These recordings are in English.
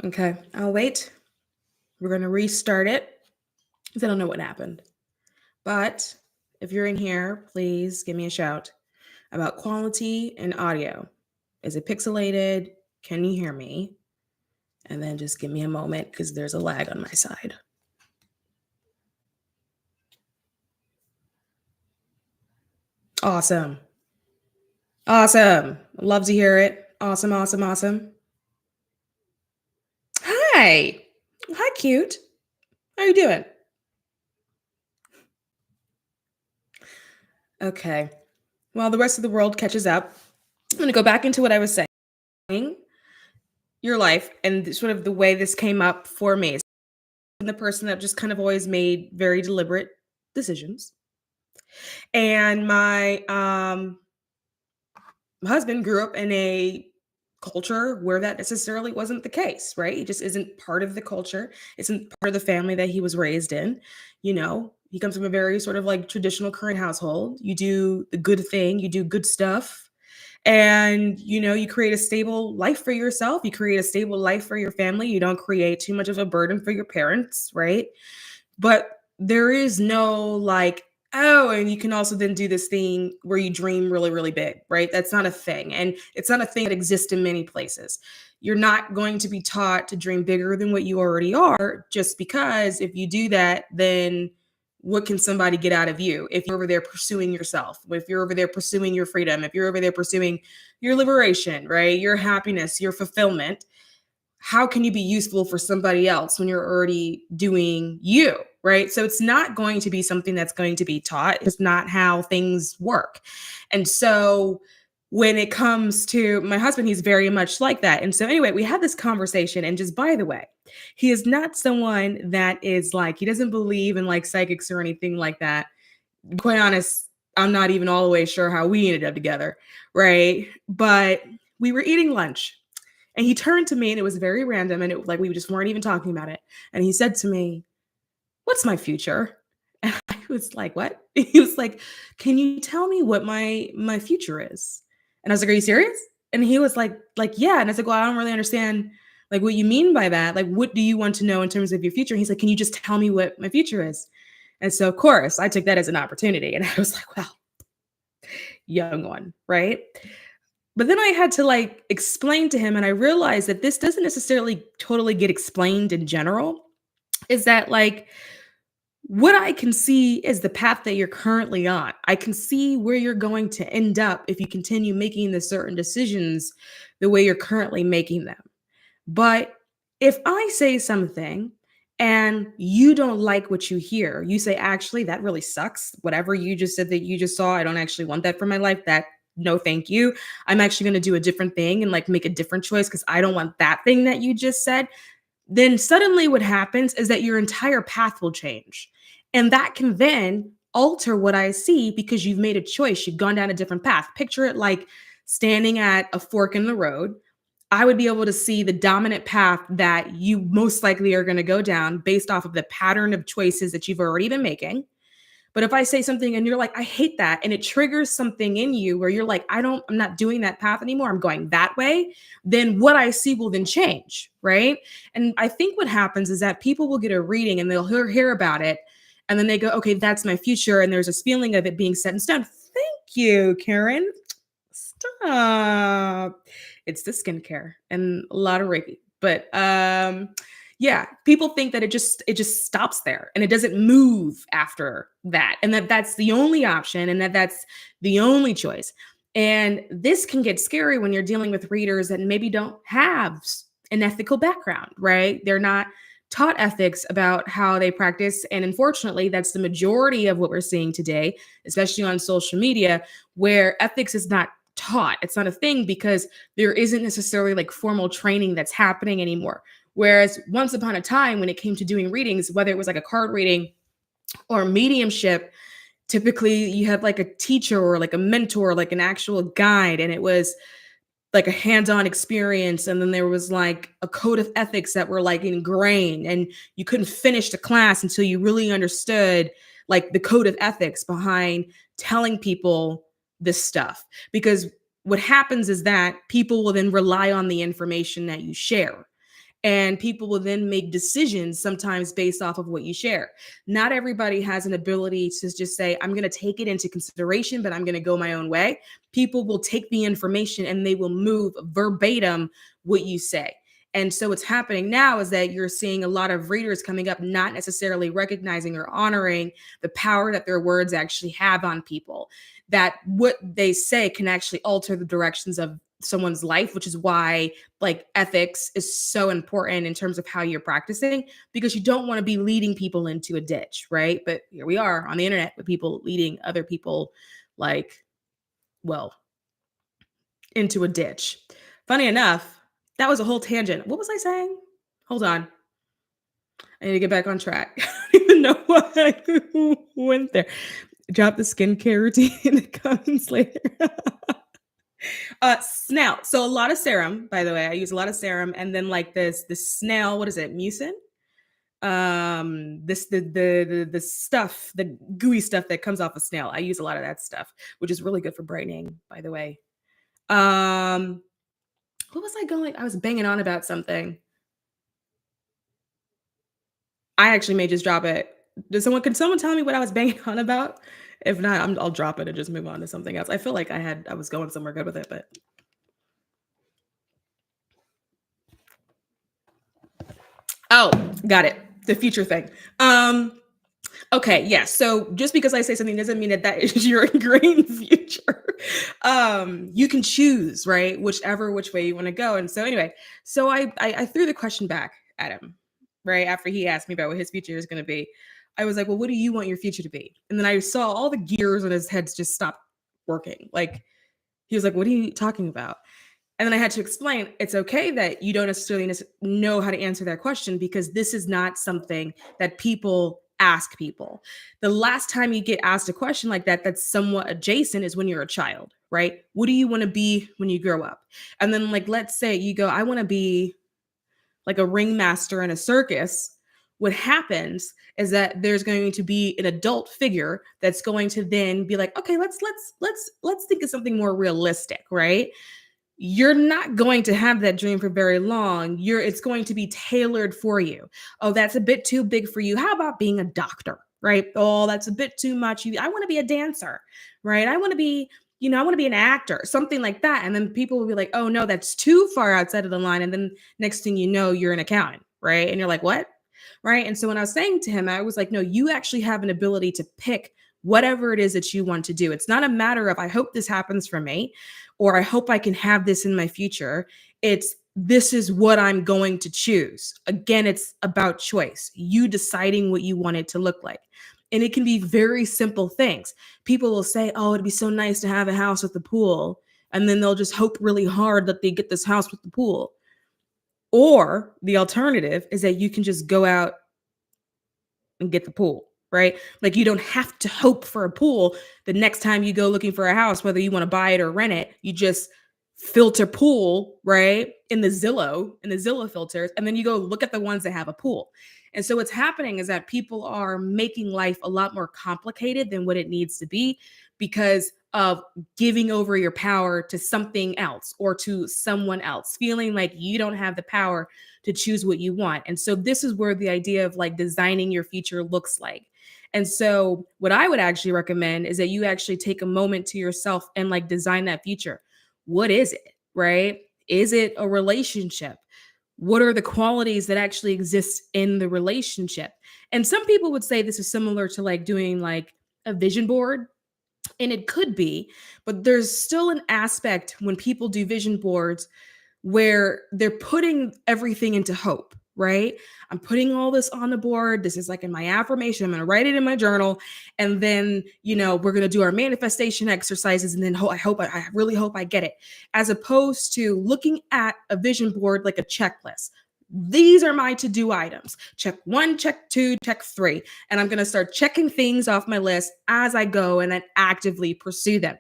Okay, I'll wait. We're going to restart it because I don't know what happened. But if you're in here, please give me a shout about quality and audio. Is it pixelated? Can you hear me? And then just give me a moment because there's a lag on my side. Awesome. Awesome. Love to hear it. Awesome, awesome, awesome. Hi. Hi, cute. How you doing? Okay. While the rest of the world catches up, I'm going to go back into what I was saying. Your life and sort of the way this came up for me. I'm the person that just kind of always made very deliberate decisions. And my husband grew up in a culture where that necessarily wasn't the case, right? He just isn't part of the culture, isn't part of the family that he was raised in. He comes from a very sort of like traditional current household. You do the good thing, you do good stuff, and you create a stable life for yourself, you create a stable life for your family, you don't create too much of a burden for your parents, right? But there is no like, oh, and you can also then do this thing where you dream really, really big, right? That's not a thing. And it's not a thing that exists in many places. You're not going to be taught to dream bigger than what you already are, just because if you do that, then what can somebody get out of you if you're over there pursuing yourself, if you're over there pursuing your freedom, if you're over there pursuing your liberation, right? Your happiness, your fulfillment? How can you be useful for somebody else when you're already doing you, right? So it's not going to be something that's going to be taught. It's not how things work. And so when it comes to my husband, he's very much like that. And so anyway, we had this conversation, and just by the way, he is not someone that is like, he doesn't believe in like psychics or anything like that. Quite honest, I'm not even all the way sure how we ended up together, right? But we were eating lunch, and he turned to me, and it was very random, and it was like we just weren't even talking about it. And he said to me, "What's my future?" And I was like, "What?" He was like, "Can you tell me what my future is?" And I was like, "Are you serious?" And he was like, "Yeah." And I said, "Well, I don't really understand like what you mean by that. Like, what do you want to know in terms of your future?" And he's like, "Can you just tell me what my future is?" And so, of course, I took that as an opportunity, and I was like, "Well, young one, right?" But then I had to like explain to him, and I realized that this doesn't necessarily totally get explained in general. Is that like what I can see is the path that you're currently on. I can see where you're going to end up if you continue making the certain decisions the way you're currently making them. But if I say something and you don't like what you hear, you say, actually, that really sucks. Whatever you just said that you just saw, I don't actually want that for my life. That, no, thank you. I'm actually going to do a different thing and like make a different choice because I don't want that thing that you just said. Then suddenly what happens is that your entire path will change. And that can then alter what I see because you've made a choice. You've gone down a different path. Picture it like standing at a fork in the road. I would be able to see the dominant path that you most likely are going to go down based off of the pattern of choices that you've already been making. But if I say something and you're like, I hate that, and it triggers something in you where you're like, I'm not doing that path anymore, I'm going that way, then what I see will then change, right? And I think what happens is that people will get a reading and they'll hear about it. And then they go, okay, that's my future. And there's this feeling of it being set in stone. Thank you, Karen. Stop. It's the skincare and a lot of Reiki. But yeah, people think that it just stops there and it doesn't move after that, and that's the only option, and that's the only choice. And this can get scary when you're dealing with readers that maybe don't have an ethical background, right? They're not taught ethics about how they practice, and unfortunately that's the majority of what we're seeing today, especially on social media, where ethics is not taught. It's not a thing because there isn't necessarily like formal training that's happening anymore. Whereas once upon a time, when it came to doing readings, whether it was like a card reading or mediumship, typically you had like a teacher or like a mentor, like an actual guide, and it was like a hands-on experience. And then there was like a code of ethics that were like ingrained, and you couldn't finish the class until you really understood like the code of ethics behind telling people this stuff. Because what happens is that people will then rely on the information that you share. And people will then make decisions sometimes based off of what you share. Not everybody has an ability to just say, I'm going to take it into consideration, but I'm going to go my own way. People will take the information and they will move verbatim what you say. And so what's happening now is that you're seeing a lot of readers coming up, not necessarily recognizing or honoring the power that their words actually have on people, that what they say can actually alter the directions of someone's life, which is why like ethics is so important in terms of how you're practicing, because you don't want to be leading people into a ditch, right? But here we are on the internet with people leading other people like, well, into a ditch. Funny enough, that was a whole tangent. What was I saying? Hold on. I need to get back on track. I don't even know why I went there. Drop the skincare routine in the comments later. Snail. So a lot of serum, by the way. I use a lot of serum, and then like this snail, what is it? Mucin? This the stuff, the gooey stuff that comes off a snail. I use a lot of that stuff, which is really good for brightening, by the way. What was I going? I was banging on about something. I actually may just drop it. Can someone tell me what I was banging on about? If not, I'll drop it and just move on to something else. I feel like I was going somewhere good with it, but oh, got it. The future thing. Okay, yeah. So just because I say something doesn't mean that that is your ingrained future. You can choose, right? Which way you want to go. And so anyway, so I threw the question back at him, right? After he asked me about what his future is going to be. I was like, well, what do you want your future to be? And then I saw all the gears on his head just stop working. Like he was like, what are you talking about? And then I had to explain it's okay that you don't necessarily know how to answer that question, because this is not something that people ask people. The last time you get asked a question like that, that's somewhat adjacent, is when you're a child, right? What do you want to be when you grow up? And then, like, let's say you go, I want to be like a ringmaster in a circus. What happens is that there's going to be an adult figure that's going to then be like, okay, let's think of something more realistic, right? You're not going to have that dream for very long. It's going to be tailored for you. Oh, that's a bit too big for you. How about being a doctor? Right? Oh, that's a bit too much. I want to be a dancer, right? I want to be, I want to be an actor, something like that. And then people will be like, oh no, that's too far outside of the line. And then next thing you know, you're an accountant, right? And you're like, what? Right. And so when I was saying to him, I was like, no, you actually have an ability to pick whatever it is that you want to do. It's not a matter of, I hope this happens for me, or I hope I can have this in my future. It's, this is what I'm going to choose. Again, it's about choice, you deciding what you want it to look like. And it can be very simple things. People will say, oh, it'd be so nice to have a house with a pool. And then they'll just hope really hard that they get this house with the pool. Or the alternative is that you can just go out and get the pool, right? Like you don't have to hope for a pool the next time you go looking for a house, whether you want to buy it or rent it. You just filter pool, right? In the Zillow filters, and then you go look at the ones that have a pool. And so what's happening is that people are making life a lot more complicated than what it needs to be, because of giving over your power to something else or to someone else, feeling like you don't have the power to choose what you want. And so this is where the idea of like designing your future looks like. And so what I would actually recommend is that you actually take a moment to yourself and like design that future. What is it, right? Is it a relationship? What are the qualities that actually exist in the relationship? And some people would say this is similar to like doing like a vision board. And it could be, but there's still an aspect when people do vision boards where they're putting everything into hope, right? I'm putting all this on the board. This is like in my affirmation. I'm going to write it in my journal. And then, we're going to do our manifestation exercises. And then I really hope I get it. As opposed to looking at a vision board like a checklist. These are my to-do items. Check 1, check 2, check 3. And I'm going to start checking things off my list as I go and then actively pursue them.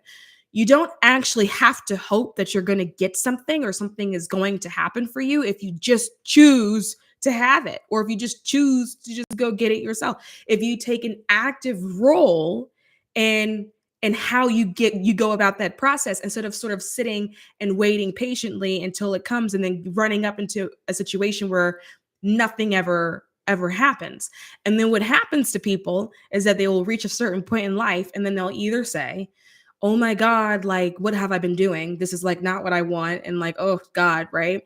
You don't actually have to hope that you're going to get something or something is going to happen for you if you just choose to have it, or if you just choose to just go get it yourself. If you take an active role in and how you go about that process instead of sort of sitting and waiting patiently until it comes and then running up into a situation where nothing ever happens. And then what happens to people is that they will reach a certain point in life and then they'll either say, oh my God, like, what have I been doing? This is like not what I want. And like, oh God, right?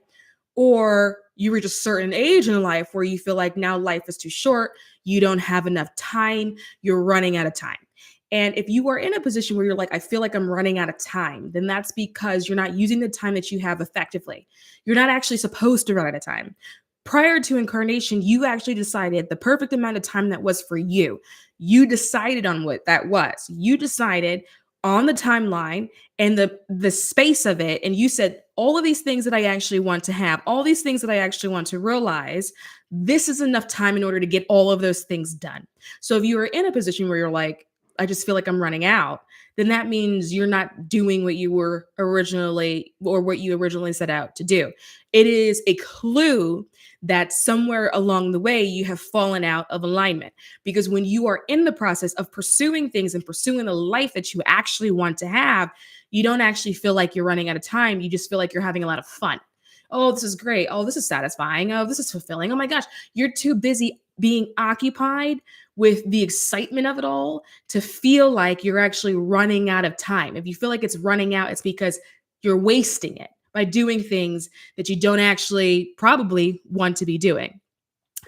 Or you reach a certain age in life where you feel like now life is too short, you don't have enough time, you're running out of time. And if you are in a position where you're like, I feel like I'm running out of time, then that's because you're not using the time that you have effectively. You're not actually supposed to run out of time. Prior to incarnation, you actually decided the perfect amount of time that was for you. You decided on what that was. You decided on the timeline and the space of it, and you said all of these things that I actually want to have, all these things that I actually want to realize, this is enough time in order to get all of those things done. So if you are in a position where you're like, I just feel like I'm running out, then that means you're not doing what you were originally or what you originally set out to do. It is a clue that somewhere along the way you have fallen out of alignment. Because when you are in the process of pursuing things and pursuing the life that you actually want to have, you don't actually feel like you're running out of time. You just feel like you're having a lot of fun. Oh, this is great. Oh, this is satisfying. Oh, this is fulfilling. Oh my gosh, you're too busy being occupied with the excitement of it all to feel like you're actually running out of time. If you feel like it's running out, it's because you're wasting it by doing things that you don't actually probably want to be doing.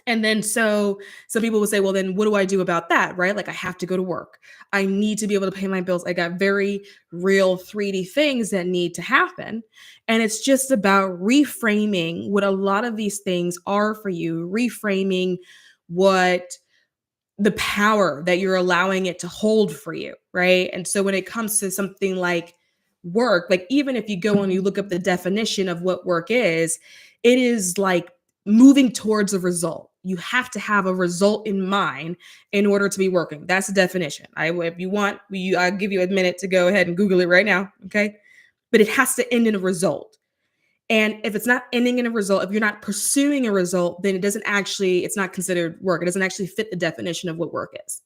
And then so some people would say, well, then what do I do about that? Right? Like I have to go to work. I need to be able to pay my bills. I got very real 3D things that need to happen. And it's just about reframing what a lot of these things are for you, reframing what the power that you're allowing it to hold for you, right? And so when it comes to something like work, like even if you go and you look up the definition of what work is, it is like moving towards a result. You have to have a result in mind in order to be working. That's the definition. If you want, I'll give you a minute to go ahead and Google it right now, okay? But it has to end in a result. And if it's not ending in a result, if you're not pursuing a result, then it's not considered work. It doesn't actually fit the definition of what work is.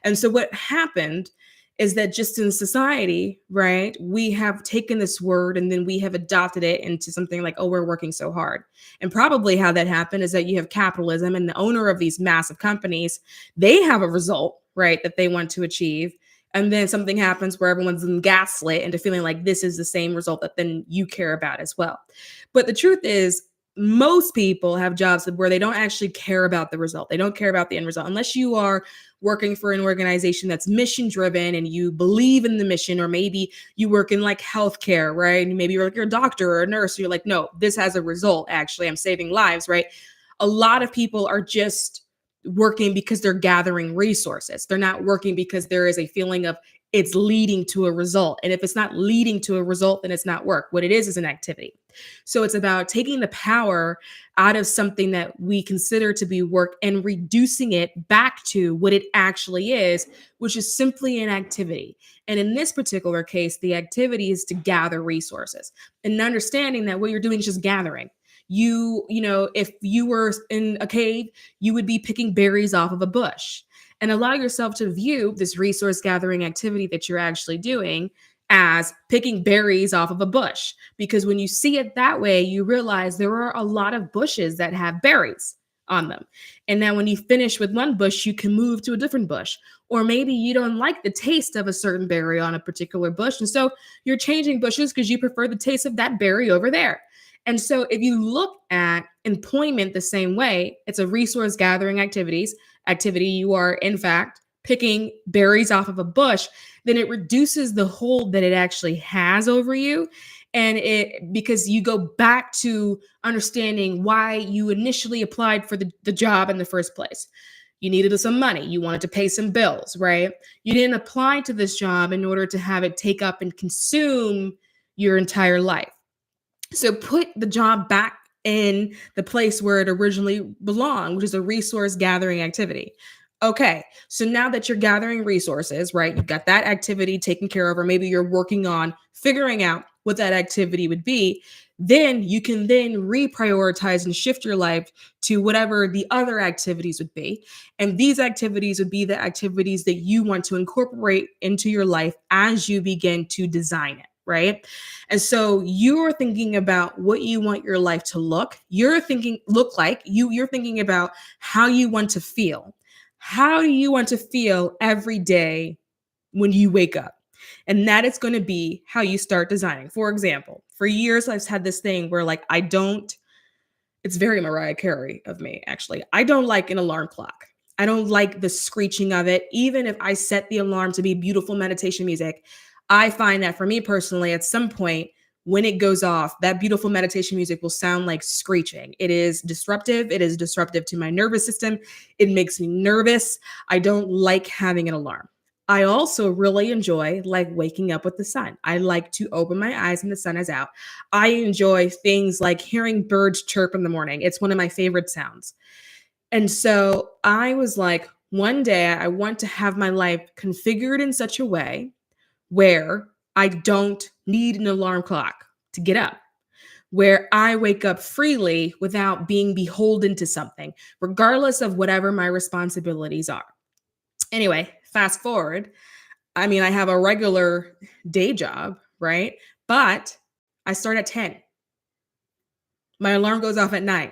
And so what happened is that just in society, right, we have taken this word and then we have adopted it into something like, oh, we're working so hard. And probably how that happened is that you have capitalism and the owner of these massive companies, they have a result, right, that they want to achieve. And then something happens where everyone's gaslit into feeling like this is the same result that then you care about as well. But the truth is, most people have jobs where they don't actually care about the result. They don't care about the end result unless you are working for an organization that's mission driven and you believe in the mission, or maybe you work in like healthcare, right? And maybe you're like you're a doctor or a nurse. You're like, no, this has a result. Actually, I'm saving lives, right? A lot of people are just working because they're gathering resources. They're not working because there is a feeling of it's leading to a result. And if it's not leading to a result, then it's not work. What it is an activity. So it's about taking the power out of something that we consider to be work and reducing it back to what it actually is, which is simply an activity. And in this particular case, the activity is to gather resources and understanding that what you're doing is just gathering. If you were in a cave, you would be picking berries off of a bush, and allow yourself to view this resource gathering activity that you're actually doing as picking berries off of a bush. Because when you see it that way, you realize there are a lot of bushes that have berries on them. And now when you finish with one bush, you can move to a different bush. Or maybe you don't like the taste of a certain berry on a particular bush. And so you're changing bushes because you prefer the taste of that berry over there. And so if you look at employment the same way, it's a resource gathering activity. You are, in fact, picking berries off of a bush, then it reduces the hold that it actually has over you. And because you go back to understanding why you initially applied for the job in the first place. You needed some money. You wanted to pay some bills, right? You didn't apply to this job in order to have it take up and consume your entire life. So put the job back in the place where it originally belonged, which is a resource gathering activity. Okay, so now that you're gathering resources, right, you've got that activity taken care of, or maybe you're working on figuring out what that activity would be, Then you can then reprioritize and shift your life to whatever the other activities would be. And these activities would be the activities that you want to incorporate into your life as you begin to design it, right? And so you're thinking about what you want your life to look like. You're thinking about how you want to feel. How do you want to feel every day when you wake up? And that is going to be how you start designing. For example, for years, I've had this thing where like, it's very Mariah Carey of me, actually. I don't like an alarm clock. I don't like the screeching of it. Even if I set the alarm to be beautiful meditation music, I find that for me personally, at some point, when it goes off, that beautiful meditation music will sound like screeching. It is disruptive. It is disruptive to my nervous system. It makes me nervous. I don't like having an alarm. I also really enjoy like waking up with the sun. I like to open my eyes and the sun is out. I enjoy things like hearing birds chirp in the morning. It's one of my favorite sounds. And so I was like, one day I want to have my life configured in such a way where I don't need an alarm clock to get up, where I wake up freely without being beholden to something, regardless of whatever my responsibilities are. Anyway, fast forward. I mean, I have a regular day job, right? But I start at 10. My alarm goes off at 9,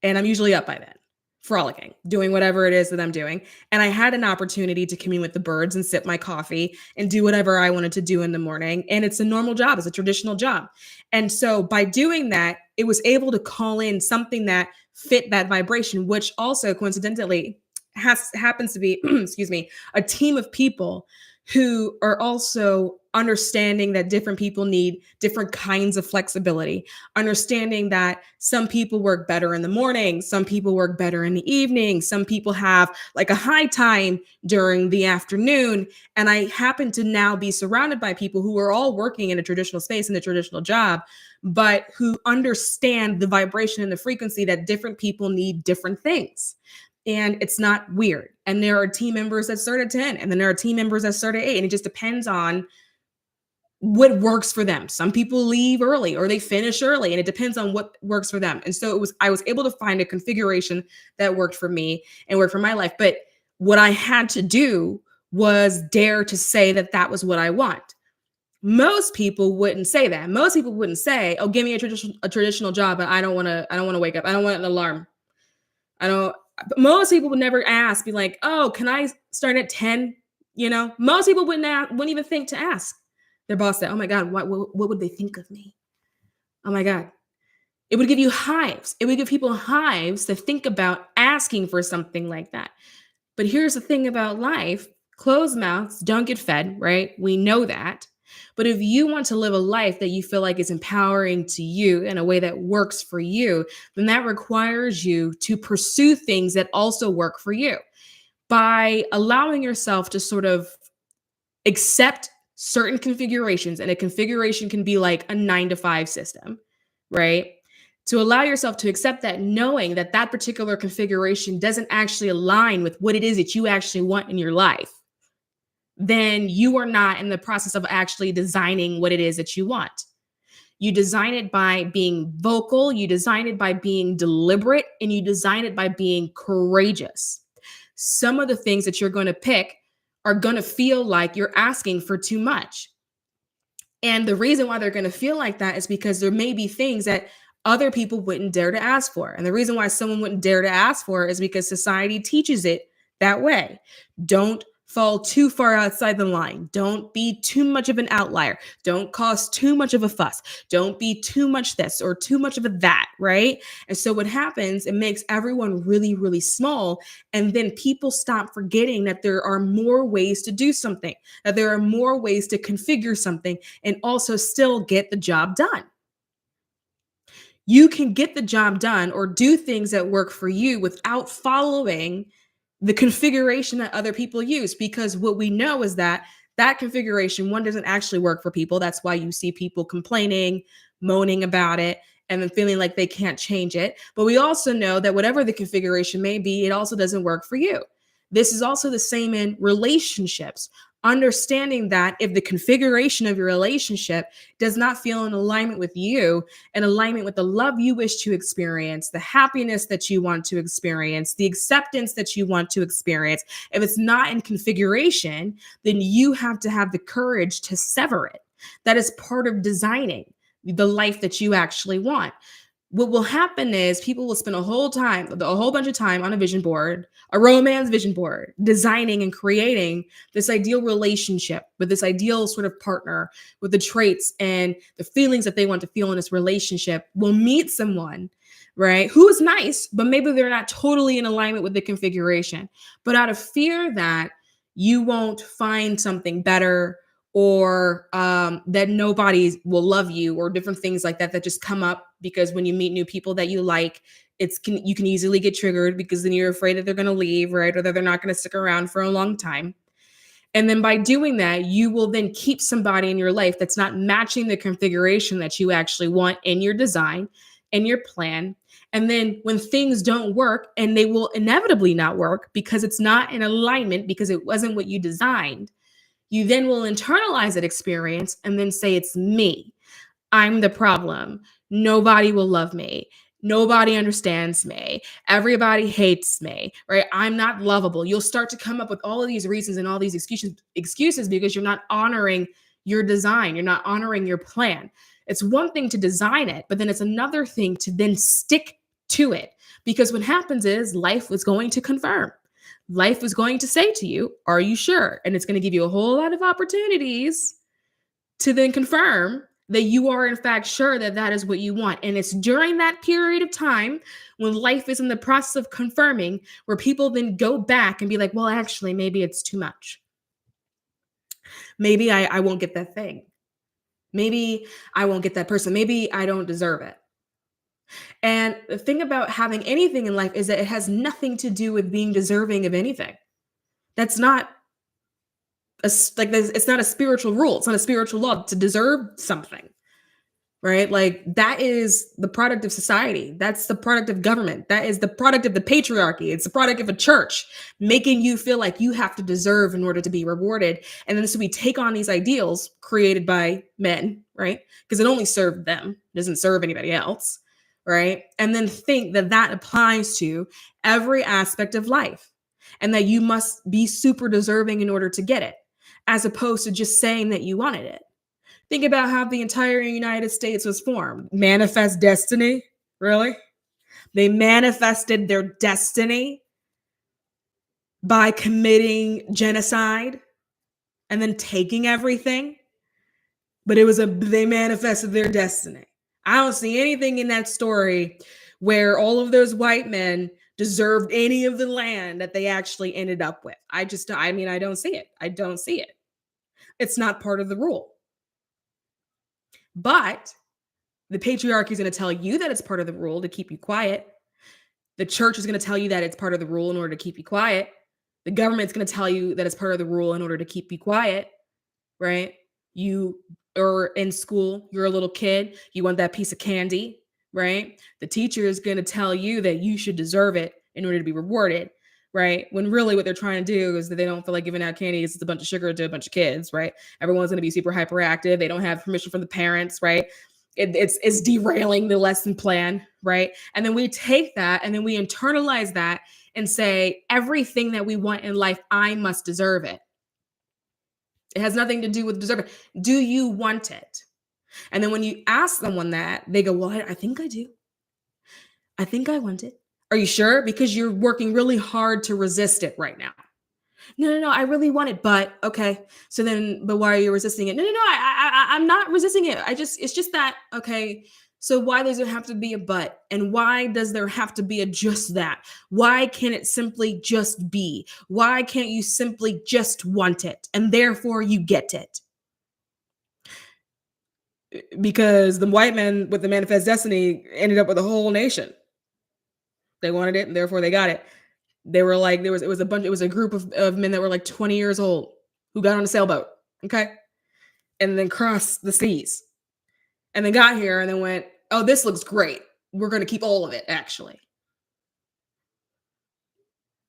and I'm usually up by then, frolicking, doing whatever it is that I'm doing. And I had an opportunity to commune with the birds and sip my coffee and do whatever I wanted to do in the morning. And it's a normal job, it's a traditional job. And so by doing that, it was able to call in something that fit that vibration, which also coincidentally happens to be, excuse me, a team of people who are also understanding that different people need different kinds of flexibility, understanding that some people work better in the morning, some people work better in the evening, some people have like a high time during the afternoon. And I happen to now be surrounded by people who are all working in a traditional space, in a traditional job, but who understand the vibration and the frequency that different people need different things. And it's not weird. And there are team members that start at 10, and then there are team members that start at 8. And it just depends on what works for them. Some people leave early or they finish early, and it depends on what works for them. And so I was able to find a configuration that worked for me and worked for my life. But what I had to do was dare to say that that was what I want. Most people wouldn't say that. Most people wouldn't say, "Oh, give me a traditional job, but I don't want to wake up. I don't want an alarm. I don't." Most people would never ask, be like, "Oh, can I start at 10?" You know, most people wouldn't even think to ask their boss that. Oh my God, what would they think of me? Oh my God. It would give you hives. It would give people hives to think about asking for something like that. But here's the thing about life. Closed mouths don't get fed, right? We know that. But if you want to live a life that you feel like is empowering to you in a way that works for you, then that requires you to pursue things that also work for you. By allowing yourself to sort of accept certain configurations, and a configuration can be like a 9 to 5 system, right? To allow yourself to accept that, knowing that that particular configuration doesn't actually align with what it is that you actually want in your life, then you are not in the process of actually designing what it is that you want. You design it by being vocal, you design it by being deliberate, and you design it by being courageous. Some of the things that you're going to pick are going to feel like you're asking for too much. And the reason why they're going to feel like that is because there may be things that other people wouldn't dare to ask for. And the reason why someone wouldn't dare to ask for it is because society teaches it that way. Don't fall too far outside the line. Don't be too much of an outlier. Don't cause too much of a fuss. Don't be too much this or too much of a that, right? And so what happens, it makes everyone really, really small. And then people stop forgetting that there are more ways to do something, that there are more ways to configure something and also still get the job done. You can get the job done or do things that work for you without following the configuration that other people use, because what we know is that that configuration, one, doesn't actually work for people. That's why you see people complaining, moaning about it, and then feeling like they can't change it. But we also know that whatever the configuration may be, it also doesn't work for you. This is also the same in relationships. Understanding that if the configuration of your relationship does not feel in alignment with you, in alignment with the love you wish to experience, the happiness that you want to experience, the acceptance that you want to experience, if it's not in configuration, then you have to have the courage to sever it. That is part of designing the life that you actually want. What will happen is people will spend a whole bunch of time on a vision board, a romance vision board, designing and creating this ideal relationship with this ideal sort of partner with the traits and the feelings that they want to feel in this relationship. Will meet someone, right, who is nice, but maybe they're not totally in alignment with the configuration. But out of fear that you won't find something better, or that nobody will love you, or different things like that that just come up because when you meet new people that you like, you can easily get triggered because then you're afraid that they're going to leave, right, or that they're not going to stick around for a long time. And then by doing that, you will then keep somebody in your life that's not matching the configuration that you actually want in your design and your plan. And then when things don't work, and they will inevitably not work because it's not in alignment, because it wasn't what you designed, you then will internalize that experience and then say, it's me. I'm the problem. Nobody will love me. Nobody understands me. Everybody hates me, right? I'm not lovable. You'll start to come up with all of these reasons and all these excuses because you're not honoring your design. You're not honoring your plan. It's one thing to design it, but then it's another thing to then stick to it. Because what happens is life is going to confirm. Life is going to say to you, are you sure? And it's going to give you a whole lot of opportunities to then confirm that you are in fact sure that that is what you want. And it's during that period of time when life is in the process of confirming where people then go back and be like, well, actually, maybe it's too much. Maybe I won't get that thing. Maybe I won't get that person. Maybe I don't deserve it. And the thing about having anything in life is that it has nothing to do with being deserving of anything. That's not it's not a spiritual rule. It's not a spiritual law to deserve something, right? Like that is the product of society. That's the product of government. That is the product of the patriarchy. It's the product of a church making you feel like you have to deserve in order to be rewarded. And then so we take on these ideals created by men, right? Because it only served them, it doesn't serve anybody else, right? And then think that that applies to every aspect of life and that you must be super deserving in order to get it, as opposed to just saying that you wanted it. Think about how the entire United States was formed. Manifest destiny? Really? They manifested their destiny by committing genocide and then taking everything. But they manifested their destiny. I don't see anything in that story where all of those white men deserved any of the land that they actually ended up with. I don't see it. I don't see it. It's not part of the rule. But the patriarchy is going to tell you that it's part of the rule to keep you quiet. The church is going to tell you that it's part of the rule in order to keep you quiet. The government's going to tell you that it's part of the rule in order to keep you quiet, right? You are in school, you're a little kid, you want that piece of candy, right? The teacher is going to tell you that you should deserve it in order to be rewarded, right? When really what they're trying to do is that they don't feel like giving out candy. It's a bunch of sugar to a bunch of kids, right? Everyone's going to be super hyperactive. They don't have permission from the parents, right? It's derailing the lesson plan, right? And then we take that and then we internalize that and say, everything that we want in life, I must deserve it. It has nothing to do with deserving. Do you want it? And then when you ask someone that, they go, well, I think I do. I think I want it. Are you sure? Because you're working really hard to resist it right now. No, I really want it, but okay. But why are you resisting it? No, I'm not resisting it. It's just that, okay. So why does there have to be a but? And why does there have to be a just that? Why can't it simply just be? Why can't you simply just want it? And therefore you get it. Because the white men with the manifest destiny ended up with a whole nation. They wanted it and therefore they got it. They were like, it was a group of men that were like 20 years old who got on a sailboat, okay? And then crossed the seas. And then got here and then went, oh, this looks great. We're going to keep all of it, actually.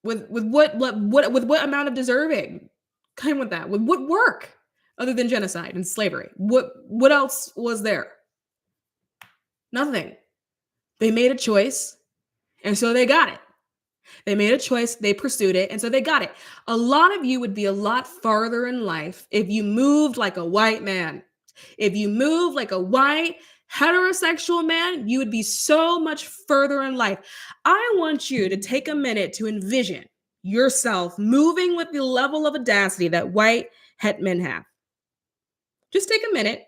With what amount of deserving? Kind with that. With what work other than genocide and slavery? What else was there? Nothing. They made a choice, and so they got it. They made a choice, they pursued it, and so they got it. A lot of you would be a lot farther in life if you moved like a white man. If you move like a white heterosexual man, you would be so much further in life. I want you to take a minute to envision yourself moving with the level of audacity that white het men have. Just take a minute.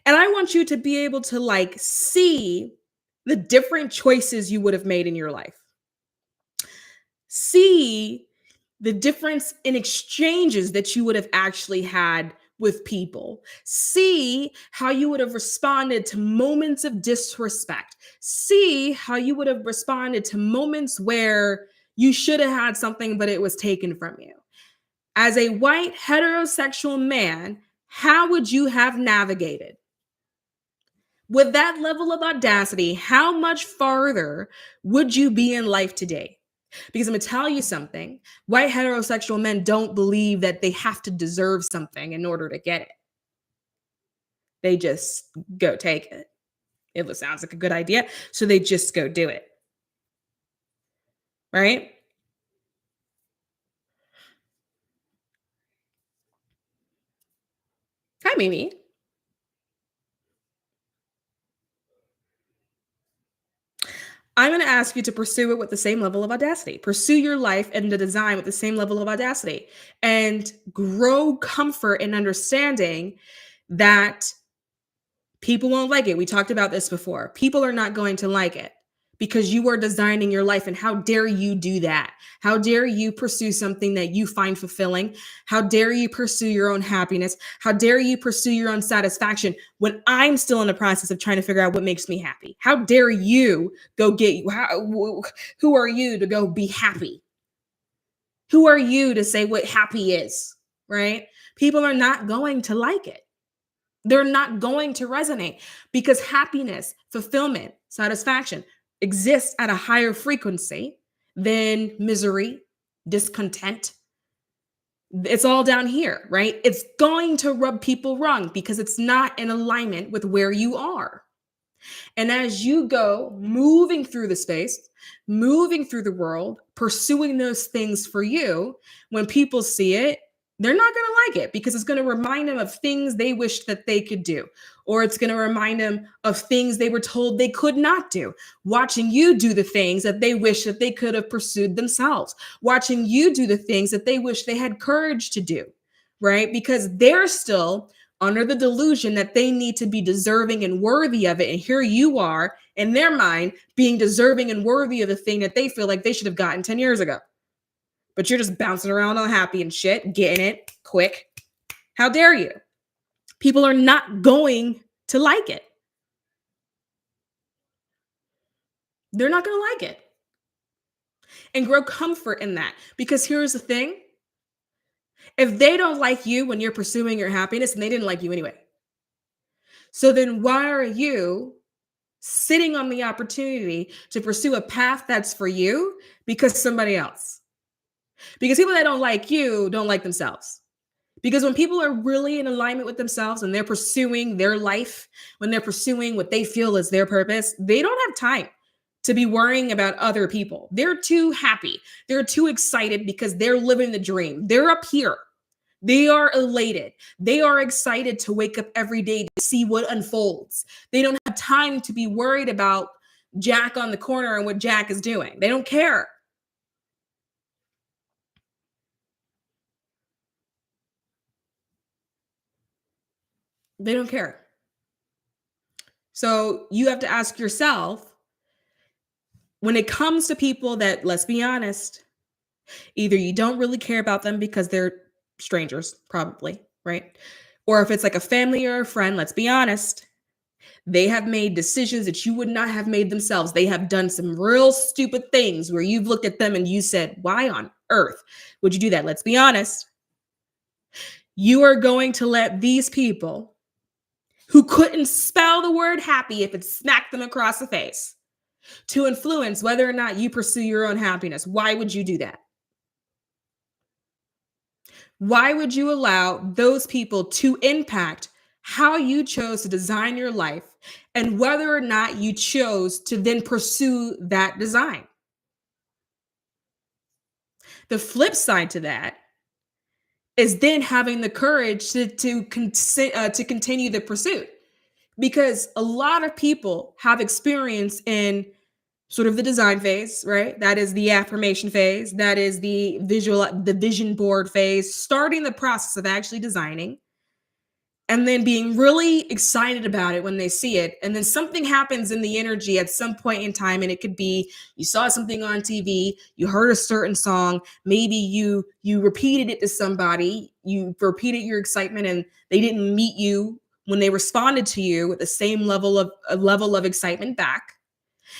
And I want you to be able to like see the different choices you would have made in your life. See the difference in exchanges that you would have actually had with people. See how you would have responded to moments of disrespect. See how you would have responded to moments where you should have had something, but it was taken from you. As a white heterosexual man, how would you have navigated? With that level of audacity, how much farther would you be in life today? Because I'm going to tell you something. White heterosexual men don't believe that they have to deserve something in order to get it. They just go take it. It sounds like a good idea. So they just go do it. Right? Hi, Mimi. I'm going to ask you to pursue it with the same level of audacity. Pursue your life and the design with the same level of audacity and grow comfort in understanding that people won't like it. We talked about this before. People are not going to like it because you are designing your life. And how dare you do that? How dare you pursue something that you find fulfilling? How dare you pursue your own happiness? How dare you pursue your own satisfaction when I'm still in the process of trying to figure out what makes me happy? How dare you go who are you to go be happy? Who are you to say what happy is, right? People are not going to like it. They're not going to resonate because happiness, fulfillment, satisfaction exists at a higher frequency than misery, discontent. It's all down here, right? It's going to rub people wrong because it's not in alignment with where you are. And as you go moving through the space, moving through the world, pursuing those things for you, when people see it, they're not going to like it because it's going to remind them of things they wish that they could do, or it's going to remind them of things they were told they could not do. Watching you do the things that they wish that they could have pursued themselves, watching you do the things that they wish they had courage to do, right? Because they're still under the delusion that they need to be deserving and worthy of it. And here you are in their mind being deserving and worthy of the thing that they feel like they should have gotten 10 years ago. But you're just bouncing around all happy and shit, getting it quick. How dare you? People are not going to like it. They're not going to like it. And grow comfort in that. Because here's the thing. If they don't like you when you're pursuing your happiness, and they didn't like you anyway. So then why are you sitting on the opportunity to pursue a path that's for you because somebody else? Because people that don't like you don't like themselves. Because when people are really in alignment with themselves and they're pursuing their life, when they're pursuing what they feel is their purpose, they don't have time to be worrying about other people. They're too happy. They're too excited because they're living the dream. They're up here. They are elated. They are excited to wake up every day to see what unfolds. They don't have time to be worried about Jack on the corner and what Jack is doing. They don't care. They don't care. So you have to ask yourself, when it comes to people that, let's be honest, either you don't really care about them because they're strangers, probably, right? Or if it's like a family or a friend, let's be honest, they have made decisions that you would not have made themselves. They have done some real stupid things where you've looked at them and you said, why on earth would you do that? Let's be honest. You are going to let these people who couldn't spell the word happy if it smacked them across the face to influence whether or not you pursue your own happiness. Why would you do that? Why would you allow those people to impact how you chose to design your life and whether or not you chose to then pursue that design? The flip side to that is then having the courage to continue the pursuit, because a lot of people have experience in sort of the design phase, right? That is the affirmation phase, that is the vision board phase, starting the process of actually designing, and then being really excited about it when they see it. And then something happens in the energy at some point in time. And it could be you saw something on TV, you heard a certain song, maybe you repeated it to somebody, you repeated your excitement, and they didn't meet you when they responded to you with the same level of excitement back.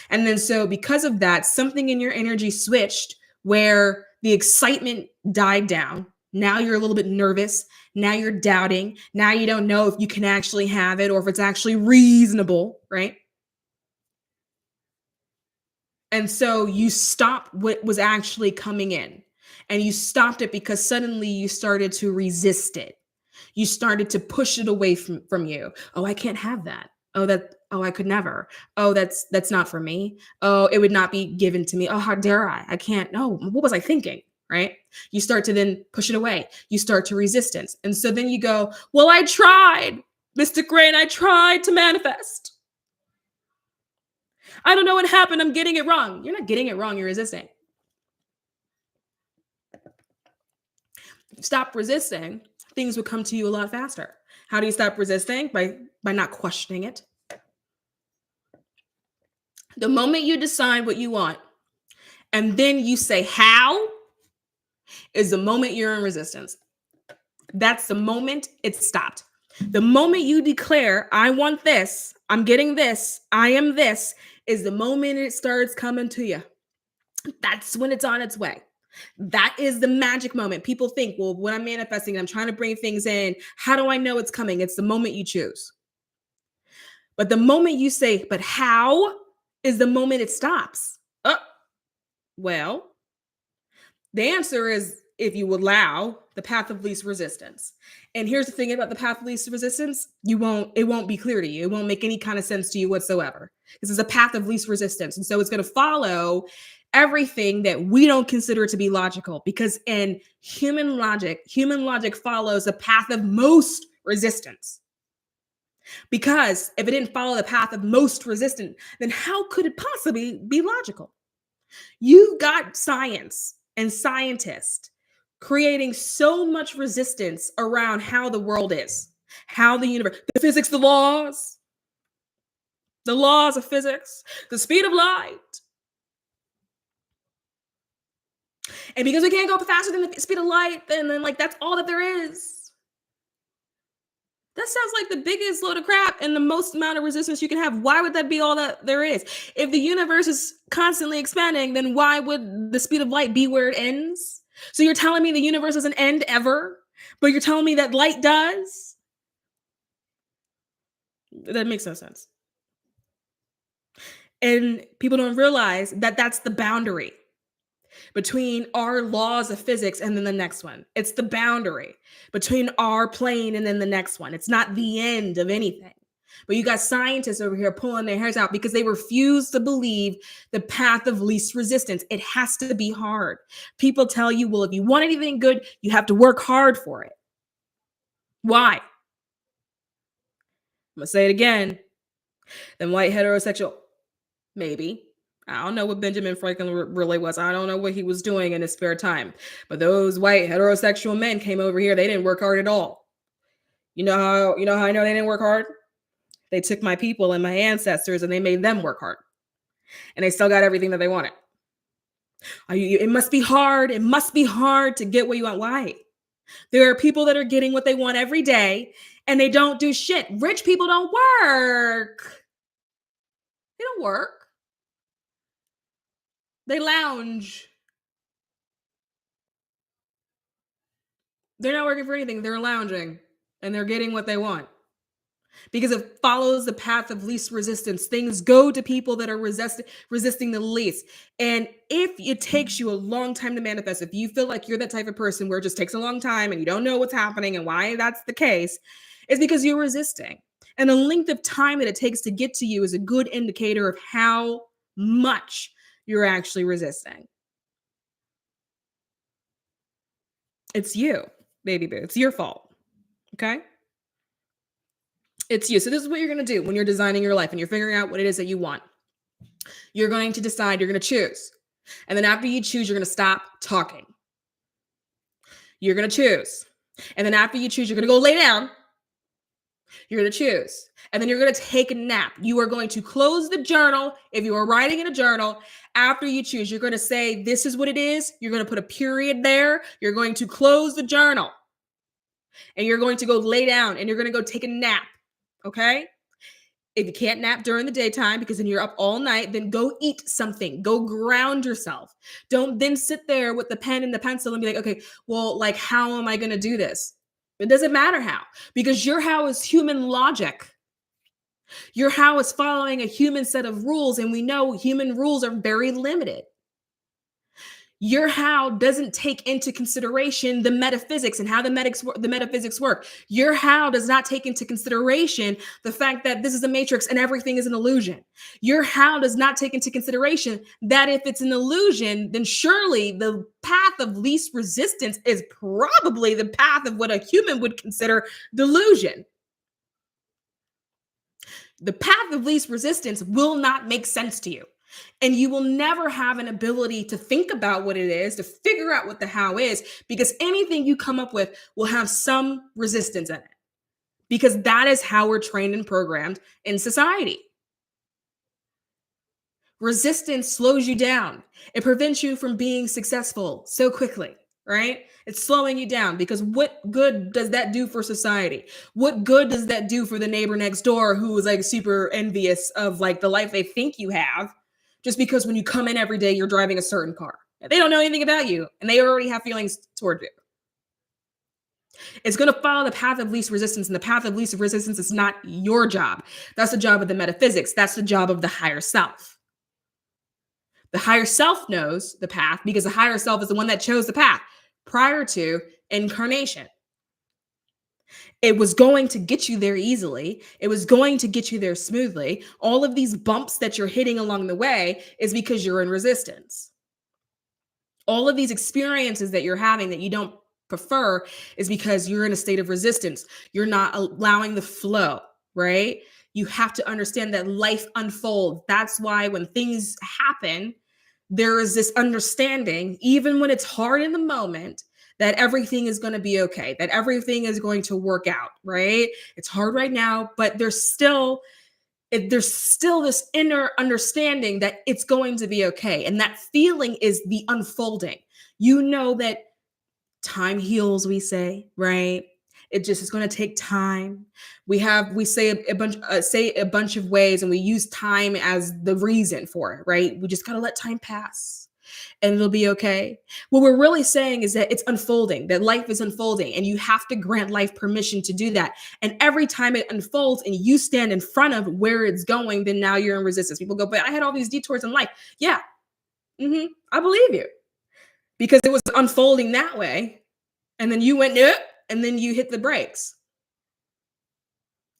And then so because of that, something in your energy switched where the excitement died down. Now you're a little bit nervous. Now you're doubting. Now you don't know if you can actually have it or if it's actually reasonable, right? And so you stopped what was actually coming in. And you stopped it because suddenly you started to resist it. You started to push it away from you. Oh, I can't have that. Oh, I could never. Oh, that's not for me. Oh, it would not be given to me. Oh, how dare I? I can't. No, what was I thinking? Right? You start to then push it away. You start to resistance. And so then you go, well, I tried, Mystic Rain, I tried to manifest. I don't know what happened. I'm getting it wrong. You're not getting it wrong. You're resisting. Stop resisting, things would come to you a lot faster. How do you stop resisting? By not questioning it. The moment you decide what you want and then you say how is the moment you're in resistance. That's the moment it stopped. The moment you declare, I want this, I'm getting this, I am this, is the moment it starts coming to you. That's when it's on its way. That is the magic moment. People think, well, when I'm manifesting, I'm trying to bring things in. How do I know it's coming? It's the moment you choose. But the moment you say, but how, is the moment it stops. Well, the answer is if you allow the path of least resistance. And here's the thing about the path of least resistance, it won't be clear to you. It won't make any kind of sense to you whatsoever. This is a path of least resistance. And so it's going to follow everything that we don't consider to be logical, because in human logic follows the path of most resistance. Because if it didn't follow the path of most resistance, then how could it possibly be logical? You've got science and scientists creating so much resistance around how the world is, how the universe, the physics, the laws of physics, the speed of light. And because we can't go faster than the speed of light, then like that's all that there is. That sounds like the biggest load of crap and the most amount of resistance you can have. Why would that be all that there is? If the universe is constantly expanding, then why would the speed of light be where it ends? So you're telling me the universe doesn't end ever, but you're telling me that light does? That makes no sense. And people don't realize that that's the boundary between our laws of physics and then the next one. It's the boundary between our plane and then the next one. It's not the end of anything. But you got scientists over here pulling their hairs out because they refuse to believe the path of least resistance. It has to be hard. People tell you, well, if you want anything good, you have to work hard for it. Why? I'm going to say it again. Then white heterosexual, maybe. I don't know what Benjamin Franklin really was. I don't know what he was doing in his spare time. But those white heterosexual men came over here. They didn't work hard at all. You know how I know they didn't work hard? They took my people and my ancestors and they made them work hard. And they still got everything that they wanted. It must be hard. It must be hard to get what you want. Why? There are people that are getting what they want every day and they don't do shit. Rich people don't work. They don't work. They lounge. They're not working for anything. They're lounging and they're getting what they want. because it follows the path of least resistance. Things go to people that are resisting the least. And if it takes you a long time to manifest, if you feel like you're that type of person where it just takes a long time and you don't know what's happening and why that's the case, it's because you're resisting. And the length of time that it takes to get to you is a good indicator of how much you're actually resisting. It's you, baby boo. It's your fault. Okay? It's you. So this is what you're going to do when you're designing your life and you're figuring out what it is that you want. You're going to decide, you're going to choose. And then after you choose, you're going to stop talking. You're going to choose. And then after you choose, you're going to go lay down. You're going to choose. And then you're going to take a nap. You are going to close the journal. If you are writing in a journal, after you choose, you're going to say, this is what it is. You're going to put a period there. You're going to close the journal. And you're going to go lay down and you're going to go take a nap. Okay? If you can't nap during the daytime because then you're up all night, then go eat something. Go ground yourself. Don't then sit there with the pen and the pencil and be like, okay, well, like, how am I going to do this? It doesn't matter how, because your how is human logic. Your how is following a human set of rules, and we know human rules are very limited. Your how doesn't take into consideration the metaphysics and how the metaphysics work. Your how does not take into consideration the fact that this is a matrix and everything is an illusion. Your how does not take into consideration that if it's an illusion, then surely the path of least resistance is probably the path of what a human would consider delusion. The path of least resistance will not make sense to you. And you will never have an ability to think about what it is, to figure out what the how is, because anything you come up with will have some resistance in it. Because that is how we're trained and programmed in society. Resistance slows you down. It prevents you from being successful so quickly, right? It's slowing you down because what good does that do for society? What good does that do for the neighbor next door who is like super envious of like the life they think you have? Just because when you come in every day, you're driving a certain car. They don't know anything about you and they already have feelings toward you. It's going to follow the path of least resistance, and the path of least resistance is not your job. That's the job of the metaphysics. That's the job of the higher self. The higher self knows the path because the higher self is the one that chose the path prior to incarnation. It was going to get you there easily. It was going to get you there smoothly. All of these bumps that you're hitting along the way is because you're in resistance. All of these experiences that you're having that you don't prefer is because you're in a state of resistance. You're not allowing the flow, right? You have to understand that life unfolds. That's why when things happen, there is this understanding, even when it's hard in the moment, that everything is going to be okay, that everything is going to work out, right? It's hard right now, but there's still this inner understanding that it's going to be okay. And that feeling is the unfolding. You know that time heals, we say, right? It just is going to take time. We say a bunch of ways, and we use time as the reason for it, right? We just got to let time pass and it'll be okay. What we're really saying is that it's unfolding, that life is unfolding, and you have to grant life permission to do that. And every time it unfolds and you stand in front of where it's going, then now you're in resistance. People go, but I had all these detours in life. Yeah, I believe you. Because it was unfolding that way. And then you went, nope, and then you hit the brakes.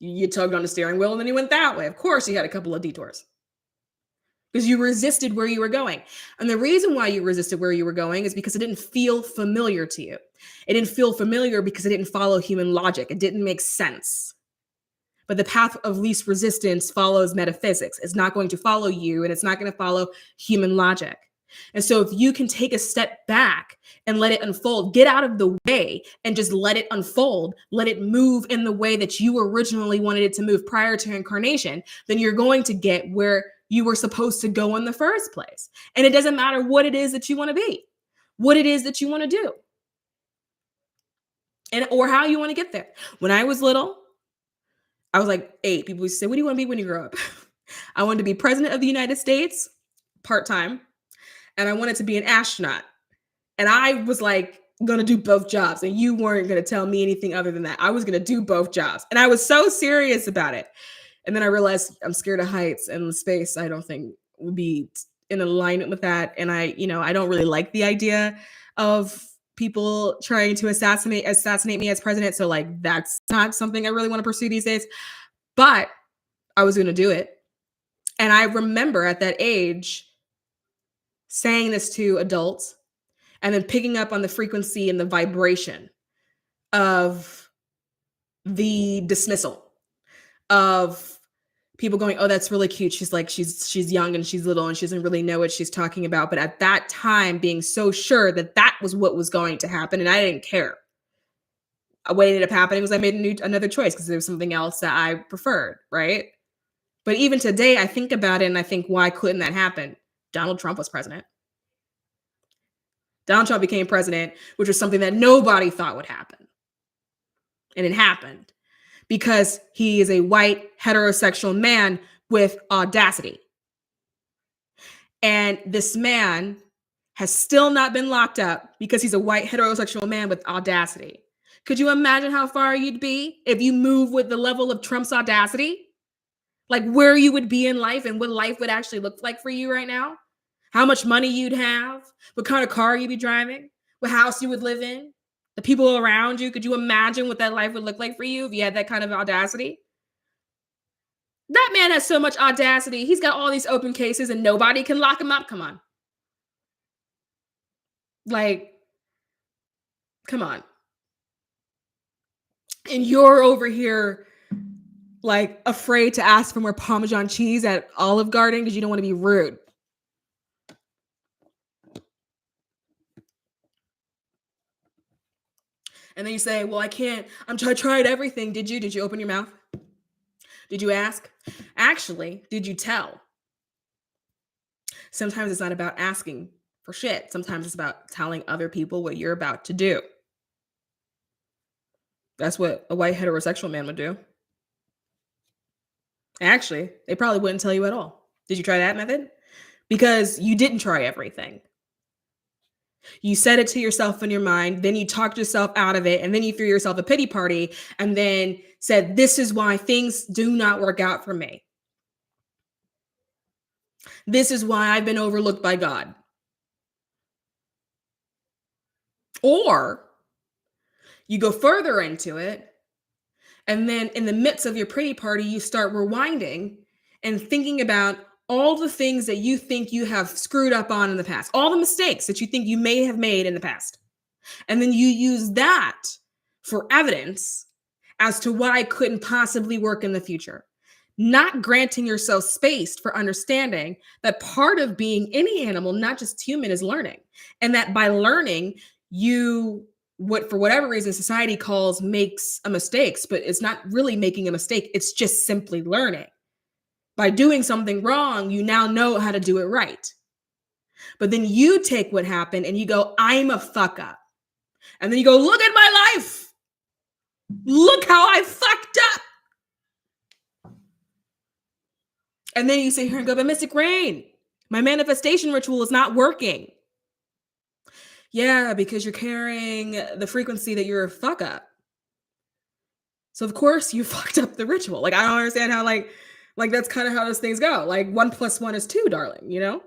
You tugged on the steering wheel and then you went that way. Of course, you had a couple of detours. Because you resisted where you were going. And the reason why you resisted where you were going is because it didn't feel familiar to you. It didn't feel familiar because it didn't follow human logic. It didn't make sense. But the path of least resistance follows metaphysics. It's not going to follow you, and it's not going to follow human logic. And so if you can take a step back and let it unfold, get out of the way and just let it unfold, let it move in the way that you originally wanted it to move prior to incarnation, then you're going to get where you were supposed to go in the first place. And it doesn't matter what it is that you want to be, what it is that you want to do, or how you want to get there. When I was little, I was like 8. People used to say, what do you want to be when you grow up? I wanted to be president of the United States, part-time. And I wanted to be an astronaut. And I was like going to do both jobs, and you weren't going to tell me anything other than that. I was going to do both jobs. And I was so serious about it. And then I realized I'm scared of heights, and the space I don't think would be in alignment with that. And I don't really like the idea of people trying to assassinate me as president. So like, that's not something I really want to pursue these days. But I was going to do it. And I remember at that age saying this to adults and then picking up on the frequency and the vibration of the dismissal, of people going, oh, that's really cute. She's like, she's young and she's little and she doesn't really know what she's talking about. But at that time, being so sure that that was what was going to happen, and I didn't care. What ended up happening was I made another choice because there was something else that I preferred, right? But even today, I think about it and I think, why couldn't that happen? Donald Trump was president. Donald Trump became president, which was something that nobody thought would happen. And it happened because he is a white heterosexual man with audacity. And this man has still not been locked up because he's a white heterosexual man with audacity. Could you imagine how far you'd be if you move with the level of Trump's audacity? Like where you would be in life and what life would actually look like for you right now? How much money you'd have? What kind of car you'd be driving? What house you would live in? The people around you? Could you imagine what that life would look like for you if you had that kind of audacity? That man has so much audacity. He's got all these open cases and nobody can lock him up. Come on. Like, come on. And you're over here like afraid to ask for more Parmesan cheese at Olive Garden because you don't want to be rude. And then you say, well, I can't. I tried everything. Did you? Did you open your mouth? Did you ask? Actually, did you tell? Sometimes it's not about asking for shit. Sometimes it's about telling other people what you're about to do. That's what a white heterosexual man would do. Actually, they probably wouldn't tell you at all. Did you try that method? Because you didn't try everything. You said it to yourself in your mind, then you talked yourself out of it, and then you threw yourself a pity party, and then said, this is why things do not work out for me. This is why I've been overlooked by God. Or you go further into it, and then in the midst of your pity party, you start rewinding and thinking about all the things that you think you have screwed up on in the past, all the mistakes that you think you may have made in the past. And then you use that for evidence as to why it couldn't possibly work in the future. Not granting yourself space for understanding that part of being any animal, not just human, is learning. And that by learning, what for whatever reason society calls makes a mistake, but it's not really making a mistake. It's just simply learning. By doing something wrong, you now know how to do it right. But then you take what happened and you go, I'm a fuck up. And then you go, look at my life. Look how I fucked up. And then you sit here and go, but Mystic Rain, my manifestation ritual is not working. Yeah, because you're carrying the frequency that you're a fuck up. So of course you fucked up the ritual. Like, I don't understand how like that's kind of how those things go. Like 1 + 1 is 2, darling, you know?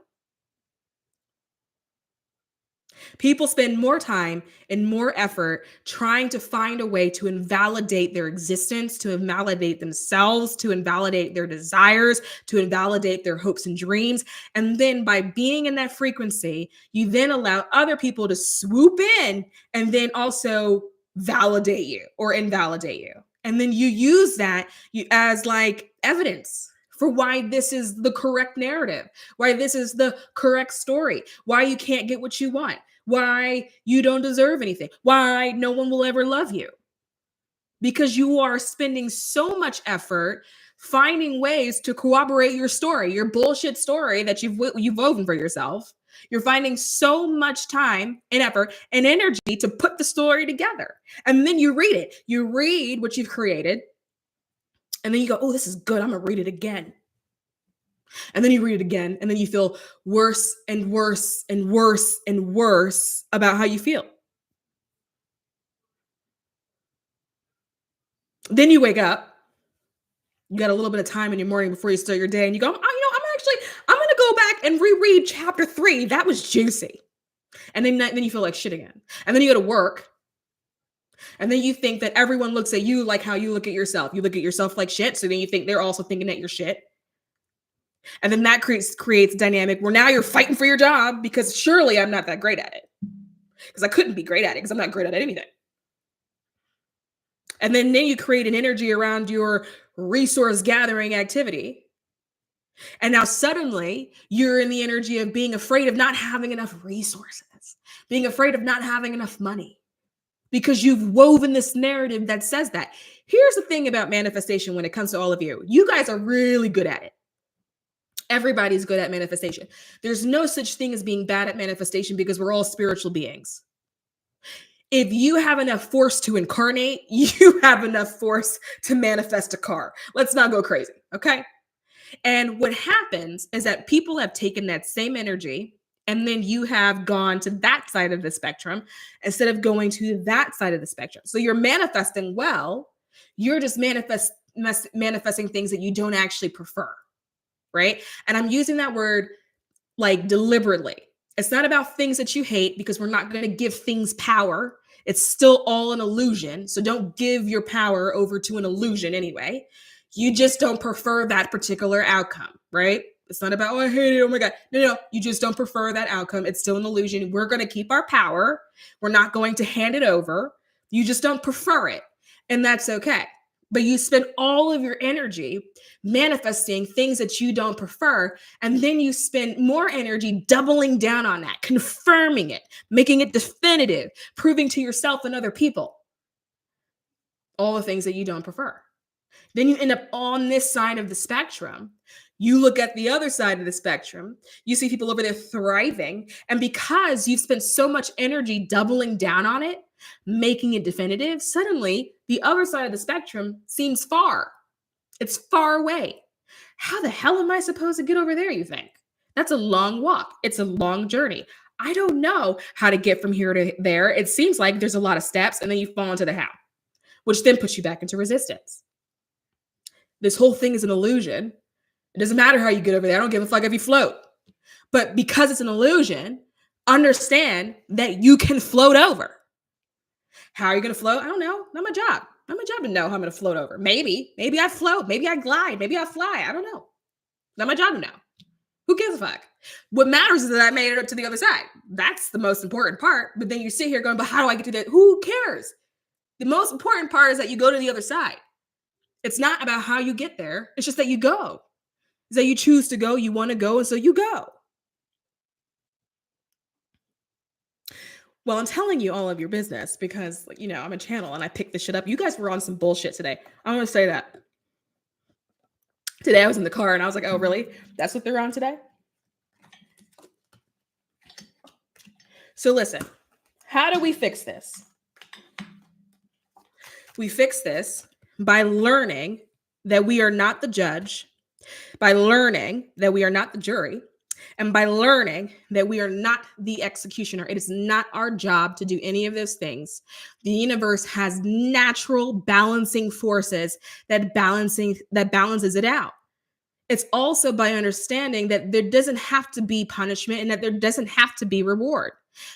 People spend more time and more effort trying to find a way to invalidate their existence, to invalidate themselves, to invalidate their desires, to invalidate their hopes and dreams. And then by being in that frequency, you then allow other people to swoop in and then also validate you or invalidate you. And then you use that as like evidence for why this is the correct narrative, why this is the correct story, why you can't get what you want, why you don't deserve anything, why no one will ever love you. Because you are spending so much effort finding ways to corroborate your story, your bullshit story that you've woven for yourself. You're finding so much time and effort and energy to put the story together. And then you read it. You read what you've created. And then you go, oh, this is good. I'm going to read it again. And then you read it again. And then you feel worse and worse and worse and worse about how you feel. Then you wake up, you got a little bit of time in your morning before you start your day, and you go, I'm going to go back and reread chapter 3. That was juicy. And then you feel like shit again. And then you go to work, and then you think that everyone looks at you like how you look at yourself. You look at yourself like shit, so then you think they're also thinking that you're shit. And then that creates a dynamic where now you're fighting for your job because surely I'm not that great at it. Because I couldn't be great at it because I'm not great at anything. And then you create an energy around your resource gathering activity. And now suddenly you're in the energy of being afraid of not having enough resources, being afraid of not having enough money, because you've woven this narrative that says that. Here's the thing about manifestation when it comes to all of you. You guys are really good at it. Everybody's good at manifestation. There's no such thing as being bad at manifestation because we're all spiritual beings. If you have enough force to incarnate, you have enough force to manifest a car. Let's not go crazy, okay? And what happens is that people have taken that same energy and then you have gone to that side of the spectrum instead of going to that side of the spectrum. So you're manifesting well, you're just manifesting things that you don't actually prefer, right? And I'm using that word like deliberately. It's not about things that you hate because we're not going to give things power. It's still all an illusion. So don't give your power over to an illusion anyway. You just don't prefer that particular outcome, right? It's not about, oh, I hate it. Oh my God. No, you just don't prefer that outcome. It's still an illusion. We're going to keep our power. We're not going to hand it over. You just don't prefer it. And that's okay. But you spend all of your energy manifesting things that you don't prefer. And then you spend more energy doubling down on that, confirming it, making it definitive, proving to yourself and other people all the things that you don't prefer. Then you end up on this side of the spectrum. You look at the other side of the spectrum, you see people over there thriving. And because you've spent so much energy doubling down on it, making it definitive, suddenly the other side of the spectrum seems far. It's far away. How the hell am I supposed to get over there, you think? That's a long walk. It's a long journey. I don't know how to get from here to there. It seems like there's a lot of steps and then you fall into the how, which then puts you back into resistance. This whole thing is an illusion. It doesn't matter how you get over there. I don't give a fuck if you float. But because it's an illusion, understand that you can float over. How are you going to float? I don't know. Not my job. Not my job to know how I'm going to float over. Maybe I float. Maybe I glide. Maybe I fly. I don't know. Not my job to know. Who gives a fuck? What matters is that I made it up to the other side. That's the most important part. But then you sit here going, but how do I get to that? Who cares? The most important part is that you go to the other side. It's not about how you get there. It's just that you go. It's that you choose to go, you want to go, and so you go. Well, I'm telling you all of your business because, I'm a channel and I picked this shit up. You guys were on some bullshit today. I want to say that. Today I was in the car and I was like, oh, really? That's what they're on today? So listen, how do we fix this? We fix this by learning that we are not the judge, by learning that we are not the jury, and by learning that we are not the executioner. It is not our job to do any of those things. The universe has natural balancing forces that balances it out. It's also by understanding that there doesn't have to be punishment and that there doesn't have to be reward.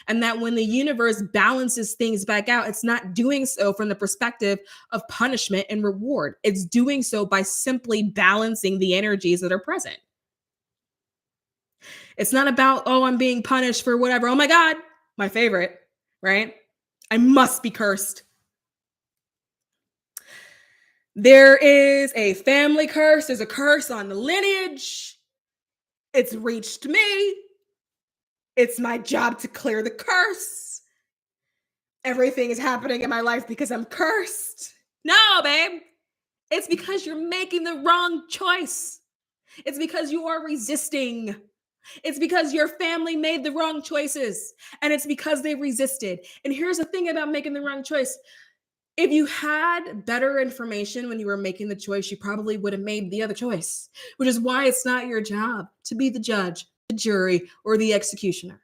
And that when the universe balances things back out, it's not doing so from the perspective of punishment and reward. It's doing so by simply balancing the energies that are present. It's not about, oh, I'm being punished for whatever. Oh my God, my favorite, right? I must be cursed. There is a family curse. There's a curse on the lineage. It's reached me. It's my job to clear the curse. Everything is happening in my life because I'm cursed. No, babe. It's because you're making the wrong choice. It's because you are resisting. It's because your family made the wrong choices. And it's because they resisted. And here's the thing about making the wrong choice. If you had better information when you were making the choice, you probably would have made the other choice, which is why it's not your job to be the judge, the jury, or the executioner.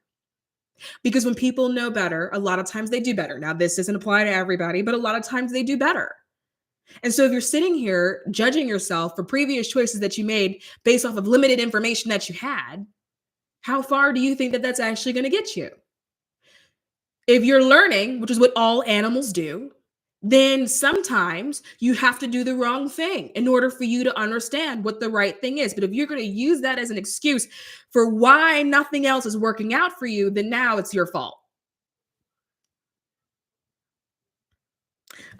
Because when people know better, a lot of times they do better. Now, this doesn't apply to everybody, but a lot of times they do better. And so if you're sitting here judging yourself for previous choices that you made based off of limited information that you had, how far do you think that that's actually going to get you? If you're learning, which is what all animals do, then sometimes you have to do the wrong thing in order for you to understand what the right thing is. But if you're going to use that as an excuse for why nothing else is working out for you, then now it's your fault.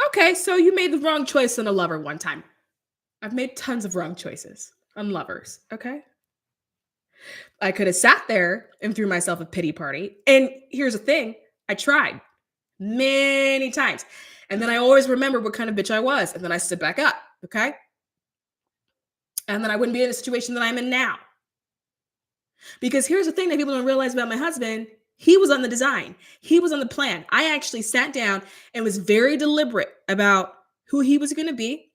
Okay, so you made the wrong choice on a lover one time. I've made tons of wrong choices on lovers, okay? I could have sat there and threw myself a pity party. And here's the thing, I tried many times. And then I always remember what kind of bitch I was. And then I sit back up, okay? And then I wouldn't be in the situation that I'm in now. Because here's the thing that people don't realize about my husband. He was on the design. He was on the plan. I actually sat down and was very deliberate about who he was going to be,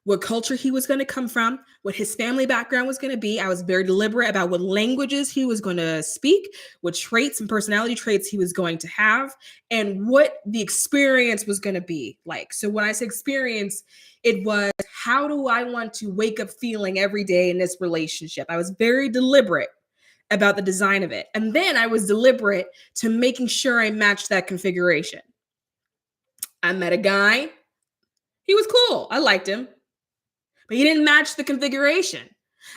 what culture he was going to come from, what his family background was going to be. I was very deliberate about what languages he was going to speak, what traits and personality traits he was going to have, and what the experience was going to be like. So when I say experience, it was, how do I want to wake up feeling every day in this relationship? I was very deliberate about the design of it. And then I was deliberate to making sure I matched that configuration. I met a guy. He was cool. I liked him. But he didn't match the configuration.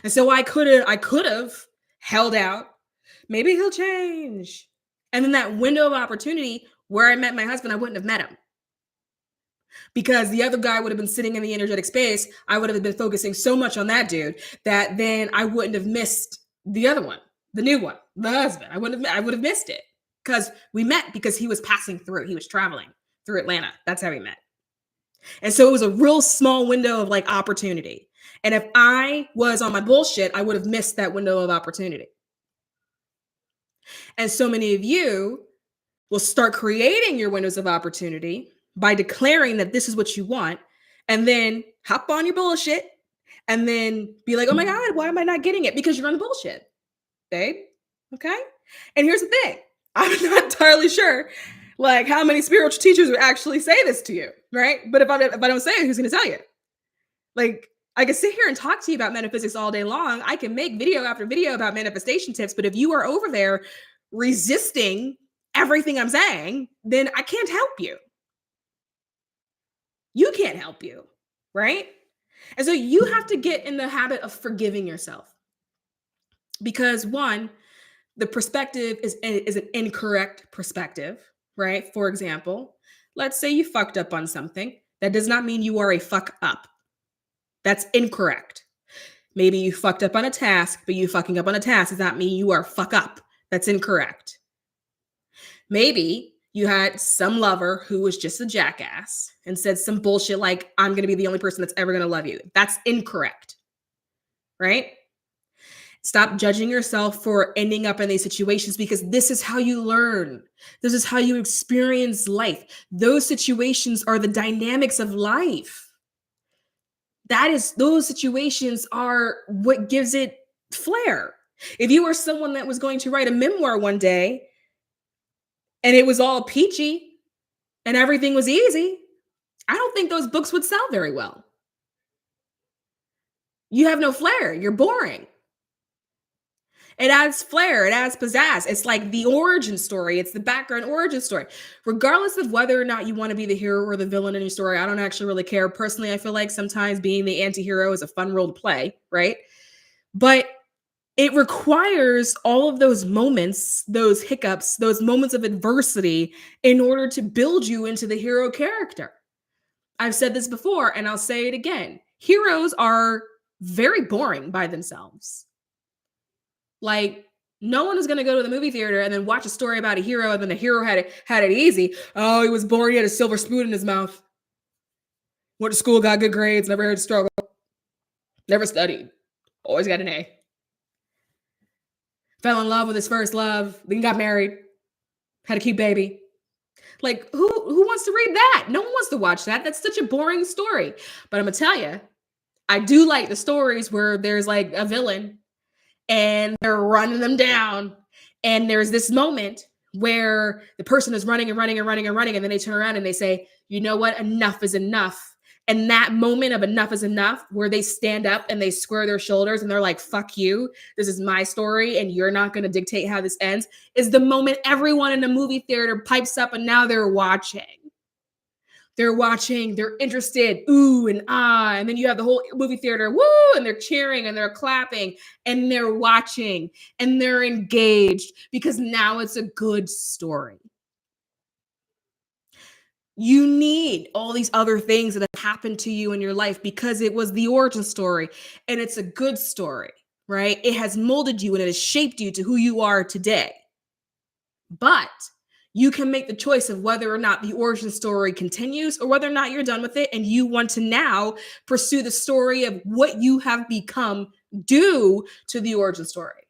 And so I could have held out. Maybe he'll change. And then that window of opportunity where I met my husband, I wouldn't have met him. Because the other guy would have been sitting in the energetic space. I would have been focusing so much on that dude that then I wouldn't have missed the other one, the new one, the husband. I would have missed it. Because we met because he was passing through. He was traveling through Atlanta. That's how we met. And so it was a real small window of like opportunity. And if I was on my bullshit, I would have missed that window of opportunity. And so many of you will start creating your windows of opportunity by declaring that this is what you want, and then hop on your bullshit and then be like, oh my God, why am I not getting it? Because you're on the bullshit, babe. Okay. And here's the thing. I'm not entirely sure like how many spiritual teachers would actually say this to you, right? But if I don't say it, who's going to tell you? Like, I can sit here and talk to you about metaphysics all day long. I can make video after video about manifestation tips, but if you are over there resisting everything I'm saying, then I can't help you. You can't help you, right? And so you have to get in the habit of forgiving yourself. Because one, the perspective is an incorrect perspective. Right? For example, let's say you fucked up on something. That does not mean you are a fuck up. That's incorrect. Maybe you fucked up on a task, but you fucking up on a task does not mean you are fuck up. That's incorrect. Maybe you had some lover who was just a jackass and said some bullshit like, I'm going to be the only person that's ever going to love you. That's incorrect. Right? Stop judging yourself for ending up in these situations because this is how you learn. This is how you experience life. Those situations are the dynamics of life. Those situations are what gives it flair. If you were someone that was going to write a memoir one day and it was all peachy and everything was easy, I don't think those books would sell very well. You have no flair. You're boring. It adds flair. It adds pizzazz. It's like the origin story. It's the background origin story. Regardless of whether or not you want to be the hero or the villain in your story, I don't actually really care. Personally, I feel like sometimes being the anti-hero is a fun role to play, right? But it requires all of those moments, those hiccups, those moments of adversity in order to build you into the hero character. I've said this before, and I'll say it again. Heroes are very boring by themselves. Like, no one is going to go to the movie theater and then watch a story about a hero and then the hero had it easy. Oh, he was born, he had a silver spoon in his mouth. Went to school, got good grades, never had to struggle. Never studied. Always got an A. Fell in love with his first love, then got married, had a cute baby. Like, who wants to read that? No one wants to watch that. That's such a boring story. But I'm going to tell you, I do like the stories where there's like a villain and they're running them down. And there's this moment where the person is running and running and running and running. And then they turn around and they say, you know what? Enough is enough. And that moment of enough is enough, where they stand up and they square their shoulders and they're like, fuck you, this is my story and you're not going to dictate how this ends, is the moment everyone in the movie theater pipes up and now they're watching. They're watching, they're interested, ooh and ah. And then you have the whole movie theater, woo, and they're cheering and they're clapping and they're watching and they're engaged because now it's a good story. You need all these other things that have happened to you in your life because it was the origin story and it's a good story, right? It has molded you and it has shaped you to who you are today. But you can make the choice of whether or not the origin story continues or whether or not you're done with it and you want to now pursue the story of what you have become due to the origin story,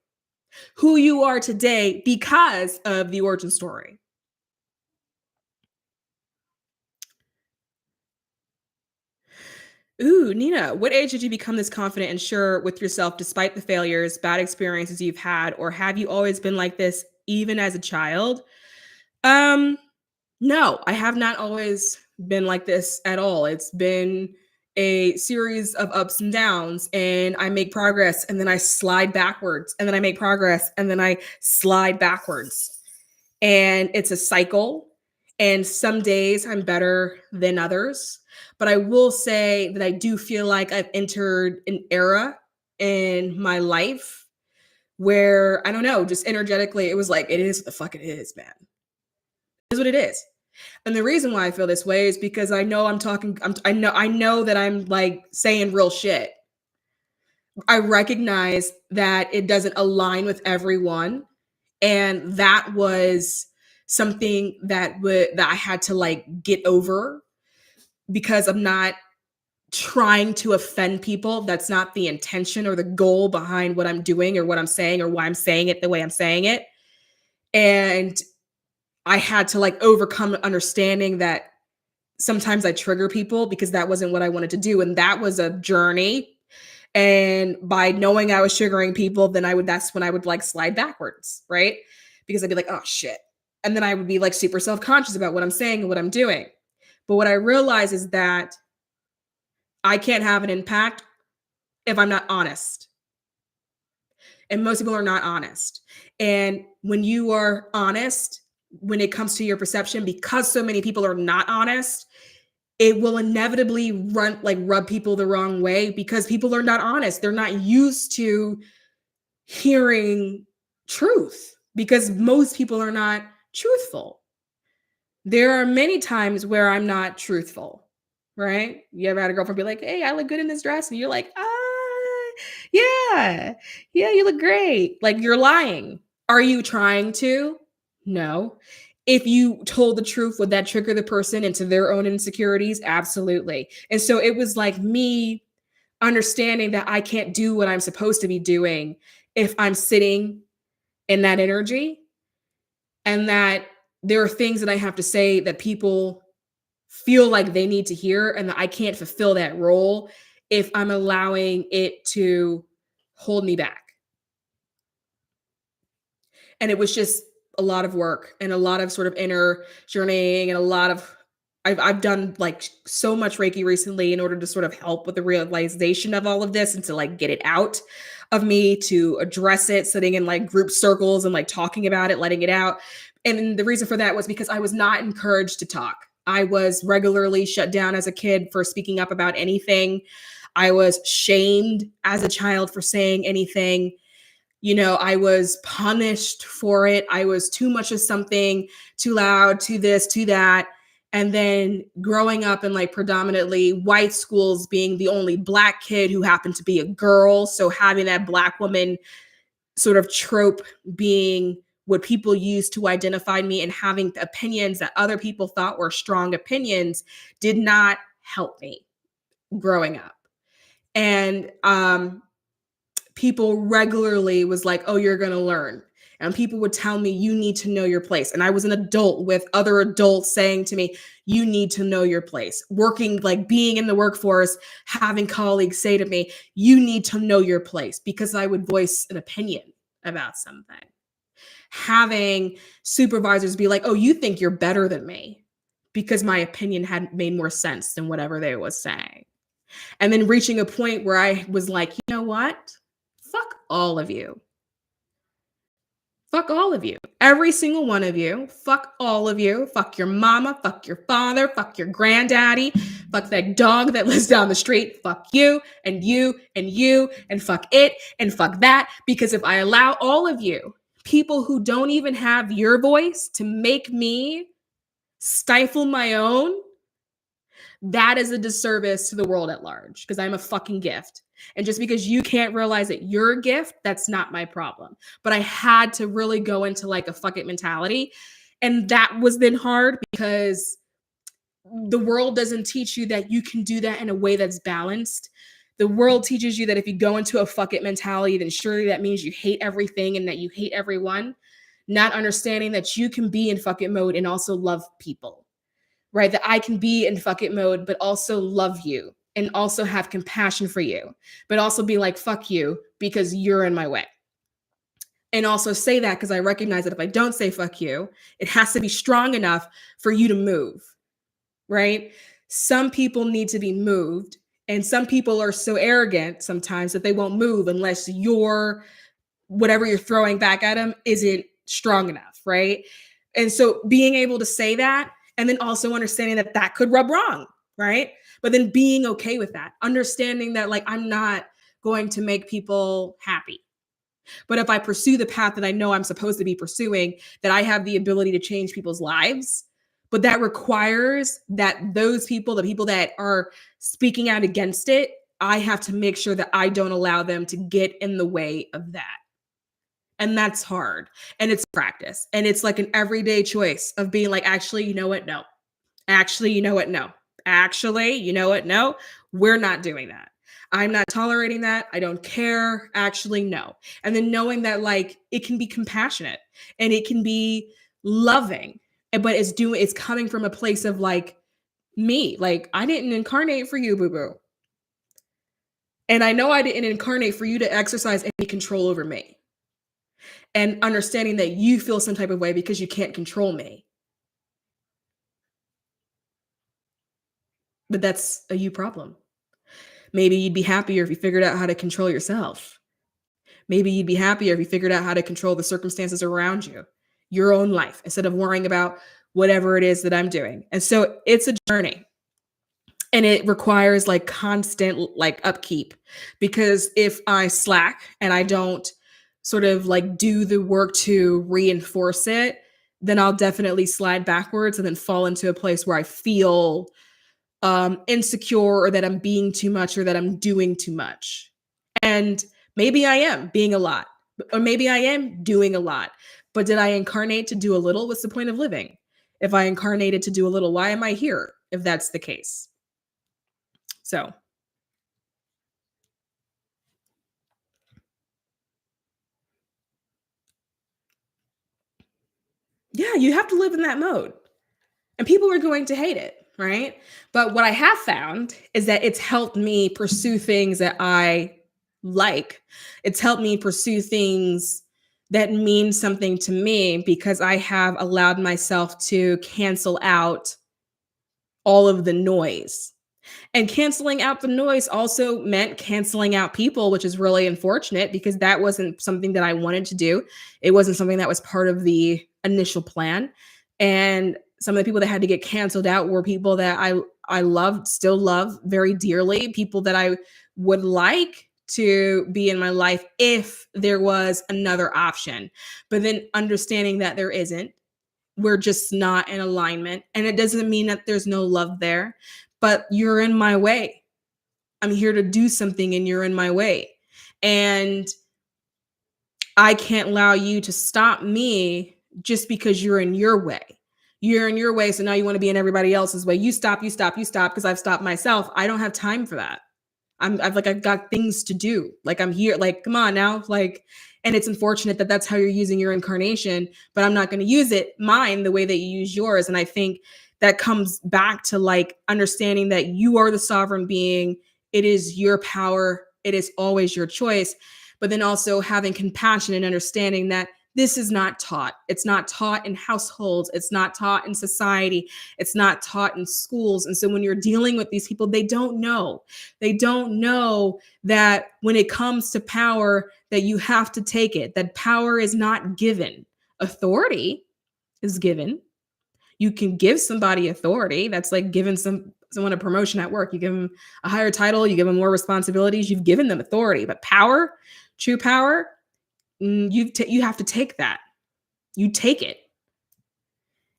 who you are today because of the origin story. Ooh, Nina, what age did you become this confident and sure with yourself despite the failures, bad experiences you've had, or have you always been like this even as a child? Um, no, I have not always been like this at all. It's been a series of ups and downs, and I make progress and then I slide backwards, and then I make progress and then I slide backwards. And it's a cycle. And some days I'm better than others. But I will say that I do feel like I've entered an era in my life where I don't know, just energetically, it was like, it is what the fuck it is, man. It is what it is. And the reason why I feel this way is because I know I know that I'm like saying real shit. I recognize that it doesn't align with everyone. And that was something that I had to like get over because I'm not trying to offend people. That's not the intention or the goal behind what I'm doing or what I'm saying or why I'm saying it the way I'm saying it. And I had to like overcome understanding that sometimes I trigger people because that wasn't what I wanted to do. And that was a journey. And by knowing I was triggering people, then that's when I would like slide backwards, right? Because I'd be like, oh shit. And then I would be like super self-conscious about what I'm saying and what I'm doing. But what I realize is that I can't have an impact if I'm not honest. And most people are not honest. And when you are honest, when it comes to your perception, because so many people are not honest, it will inevitably rub people the wrong way because people are not honest. They're not used to hearing truth because most people are not truthful. There are many times where I'm not truthful, right? You ever had a girlfriend be like, hey, I look good in this dress? And you're like, yeah, you look great. Like you're lying. Are you trying to? No. If you told the truth, would that trigger the person into their own insecurities? Absolutely. And so it was like me understanding that I can't do what I'm supposed to be doing if I'm sitting in that energy, and that there are things that I have to say that people feel like they need to hear, and that I can't fulfill that role if I'm allowing it to hold me back. And it was just a lot of work and a lot of sort of inner journeying and a lot of I've done like so much Reiki recently in order to sort of help with the realization of all of this and to like get it out of me, to address it, sitting in like group circles and like talking about it, letting it out. And the reason for that was because I was not encouraged to talk. I was regularly shut down as a kid for speaking up about anything. I was shamed as a child for saying anything. You know, I was punished for it. I was too much of something, too loud, too this, too that. And then growing up in like predominantly white schools, being the only Black kid who happened to be a girl. So having that Black woman sort of trope being what people used to identify me, and having opinions that other people thought were strong opinions did not help me growing up. And people regularly was like, oh, you're going to learn. And people would tell me, you need to know your place. And I was an adult with other adults saying to me, you need to know your place. Working, like being in the workforce, having colleagues say to me, you need to know your place, because I would voice an opinion about something. Having supervisors be like, oh, you think you're better than me because my opinion had made more sense than whatever they was saying. And then reaching a point where I was like, you know what? Fuck all of you. Fuck all of you. Every single one of you. Fuck all of you. Fuck your mama. Fuck your father. Fuck your granddaddy. Fuck that dog that lives down the street. Fuck you and you and you and fuck it and fuck that. Because if I allow all of you, people who don't even have your voice, to make me stifle my own, that is a disservice to the world at large, because I'm a fucking gift. And just because you can't realize that you're a gift, that's not my problem. But I had to really go into like a fuck it mentality. And that was then hard because the world doesn't teach you that you can do that in a way that's balanced. The world teaches you that if you go into a fuck it mentality, then surely that means you hate everything and that you hate everyone. Not understanding that you can be in fuck it mode and also love people. Right? That I can be in fuck it mode, but also love you and also have compassion for you, but also be like, fuck you because you're in my way. And also say that because I recognize that if I don't say fuck you, it has to be strong enough for you to move, right? Some people need to be moved, and some people are so arrogant sometimes that they won't move unless whatever you're throwing back at them isn't strong enough, right? And so being able to say that, and then also understanding that that could rub wrong, right? But then being okay with that, understanding that like I'm not going to make people happy. But if I pursue the path that I know I'm supposed to be pursuing, that I have the ability to change people's lives. But that requires that those people, the people that are speaking out against it, I have to make sure that I don't allow them to get in the way of that. And that's hard. And it's practice. And it's like an everyday choice of being like, actually, you know what? No. Actually, you know what? No. Actually, you know what? No, we're not doing that. I'm not tolerating that. I don't care. Actually, no. And then knowing that like it can be compassionate and it can be loving, but it's coming from a place of like me. Like I didn't incarnate for you, boo-boo. And I know I didn't incarnate for you to exercise any control over me. And understanding that you feel some type of way because you can't control me. But that's a you problem. Maybe you'd be happier if you figured out how to control yourself. Maybe you'd be happier if you figured out how to control the circumstances around you, your own life, instead of worrying about whatever it is that I'm doing. And so it's a journey. And it requires like constant like upkeep, because if I slack and I don't sort of like do the work to reinforce it, then I'll definitely slide backwards and then fall into a place where I feel insecure, or that I'm being too much, or that I'm doing too much. And maybe I am being a lot, or maybe I am doing a lot. But did I incarnate to do a little? What's the point of living? If I incarnated to do a little, why am I here if that's the case? So yeah, you have to live in that mode. And people are going to hate it, right? But what I have found is that it's helped me pursue things that I like. It's helped me pursue things that mean something to me, because I have allowed myself to cancel out all of the noise. And canceling out the noise also meant canceling out people, which is really unfortunate because that wasn't something that I wanted to do. It wasn't something that was part of the initial plan. And some of the people that had to get canceled out were people that I loved, still love very dearly, people that I would like to be in my life if there was another option. But then understanding that there isn't, we're just not in alignment. And it doesn't mean that there's no love there, but you're in my way. I'm here to do something and you're in my way. And I can't allow you to stop me just because you're in your way. You're in your way, so now you want to be in everybody else's way. You stop, because I've stopped myself. I don't have time for that. I've got things to do. Like I'm here, like, come on now. Like, and it's unfortunate that that's how you're using your incarnation, but I'm not going to use mine the way that you use yours. And I think that comes back to like understanding that you are the sovereign being. It is your power. It is always your choice. But then also having compassion and understanding that This is not taught. It's not taught in households. It's not taught in society. It's not taught in schools. And so when you're dealing with these people, they don't know. They don't know that when it comes to power, that you have to take it, that power is not given. Authority is given. You can give somebody authority. That's like giving someone a promotion at work. You give them a higher title, you give them more responsibilities, you've given them authority. But power, true power, you have to take that. You take it.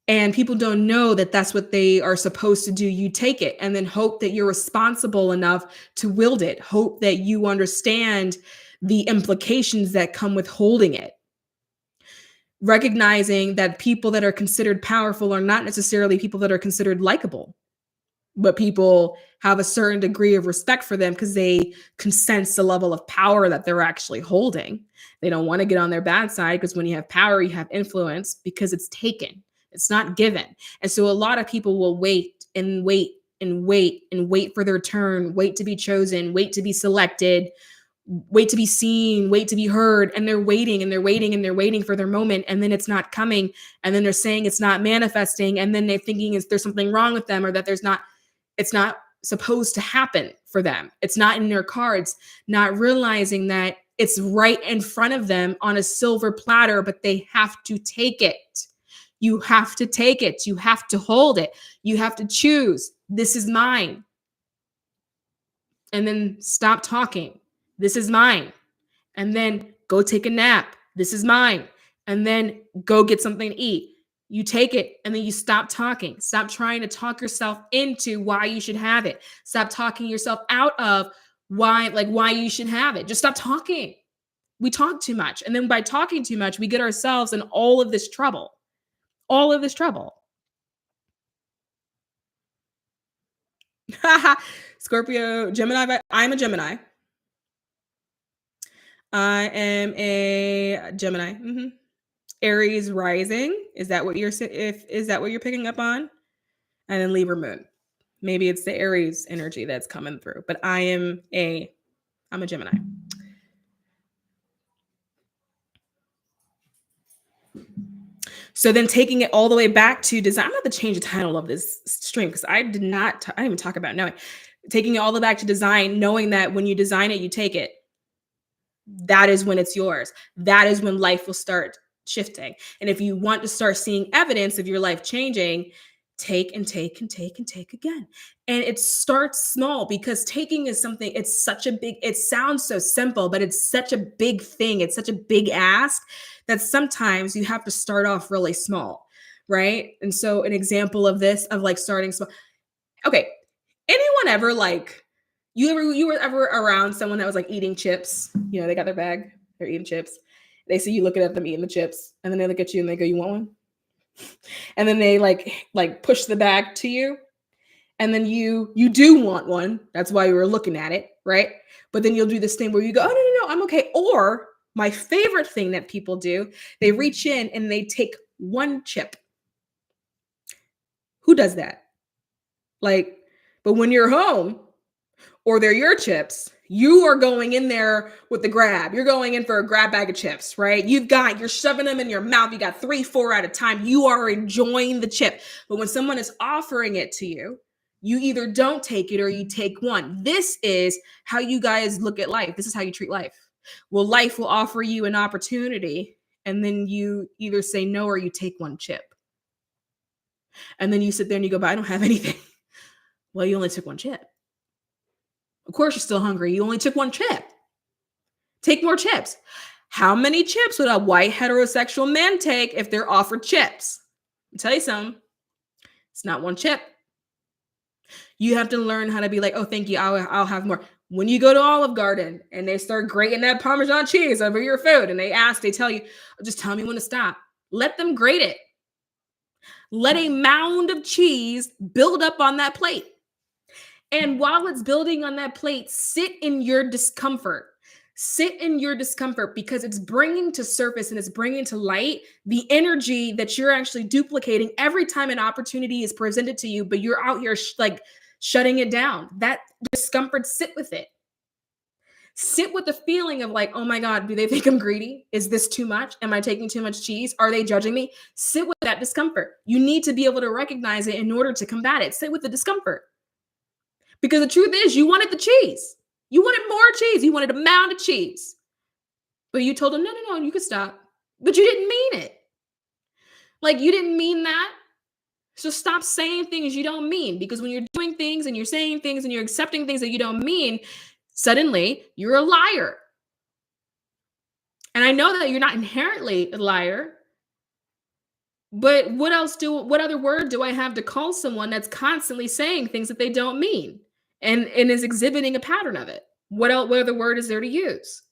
And people don't know that that's what they are supposed to do. You take it and then hope that you're responsible enough to wield it. Hope that you understand the implications that come with holding it. Recognizing that people that are considered powerful are not necessarily people that are considered likable, but people have a certain degree of respect for them because they can sense the level of power that they're actually holding. They don't want to get on their bad side because when you have power, you have influence because it's taken. It's not given. And so a lot of people will wait and wait and wait and wait for their turn, wait to be chosen, wait to be selected, wait to be seen, wait to be heard. And they're waiting and they're waiting and they're waiting for their moment. And then it's not coming. And then they're saying it's not manifesting. And then they're thinking there's something wrong with them or that it's not supposed to happen for them. It's not in their cards, not realizing that it's right in front of them on a silver platter, but they have to take it. You have to take it. You have to hold it. You have to choose. This is mine. And then stop talking. This is mine. And then go take a nap. This is mine. And then go get something to eat. You take it and then you stop talking. Stop trying to talk yourself into why you should have it. Stop talking yourself out of why you should have it. Just stop talking. We talk too much. And then by talking too much, we get ourselves in all of this trouble. All of this trouble. Scorpio, Gemini. I'm a Gemini. I am a Gemini. Aries rising. Is that what you're picking up on? And then Libra moon. Maybe it's the Aries energy that's coming through. But I'm a Gemini. So then taking it all the way back to design. I'm going to change the title of this stream because I didn't even talk about knowing. Taking it all the way back to design, knowing that when you design it, you take it. That is when it's yours. That is when life will start shifting. And if you want to start seeing evidence of your life changing, take and take and take and take again. And it starts small because taking is something, it sounds so simple, but it's such a big thing. It's such a big ask that sometimes you have to start off really small, right? And so an example of this, of like starting small. Okay, anyone ever you were ever around someone that was like eating chips? You know, they got their bag, they're eating chips. They see you looking at them eating the chips, and then they look at you and they go, "You want one?" And then they like push the bag to you, and then you do want one. That's why you were looking at it, right? But then you'll do this thing where you go, "Oh no, I'm okay." Or my favorite thing that people do, they reach in and they take one chip. Who does that? But when you're home or they're your chips, you are going in there with the grab. You're going in for a grab bag of chips, right? You're shoving them in your mouth. You got 3, 4 at a time. You are enjoying the chip. But when someone is offering it to you, you either don't take it or you take one. This is how you guys look at life. This is how you treat life. Well, life will offer you an opportunity, and then you either say no or you take one chip. And then you sit there and you go, "But I don't have anything." Well, you only took one chip. Of course, you're still hungry. You only took one chip. Take more chips. How many chips would a white heterosexual man take if they're offered chips? I'll tell you something. It's not one chip. You have to learn how to be like, "Oh, thank you. I'll have more." When you go to Olive Garden and they start grating that Parmesan cheese over your food and they tell you, "Just tell me when to stop." Let them grate it. Let a mound of cheese build up on that plate. And while it's building on that plate, sit in your discomfort. Sit in your discomfort because it's bringing to surface and it's bringing to light the energy that you're actually duplicating every time an opportunity is presented to you, but you're out here shutting it down. That discomfort, sit with it. Sit with the feeling of like, oh my God, do they think I'm greedy? Is this too much? Am I taking too much cheese? Are they judging me? Sit with that discomfort. You need to be able to recognize it in order to combat it. Sit with the discomfort. Because the truth is, you wanted the cheese. You wanted more cheese. You wanted a mound of cheese. But you told them, no, no, no, you could stop. But you didn't mean it. Like, you didn't mean that. So stop saying things you don't mean. Because when you're doing things and you're saying things and you're accepting things that you don't mean, suddenly you're a liar. And I know that you're not inherently a liar. But what other word do I have to call someone that's constantly saying things that they don't mean and is exhibiting a pattern of it? What other word is there to use?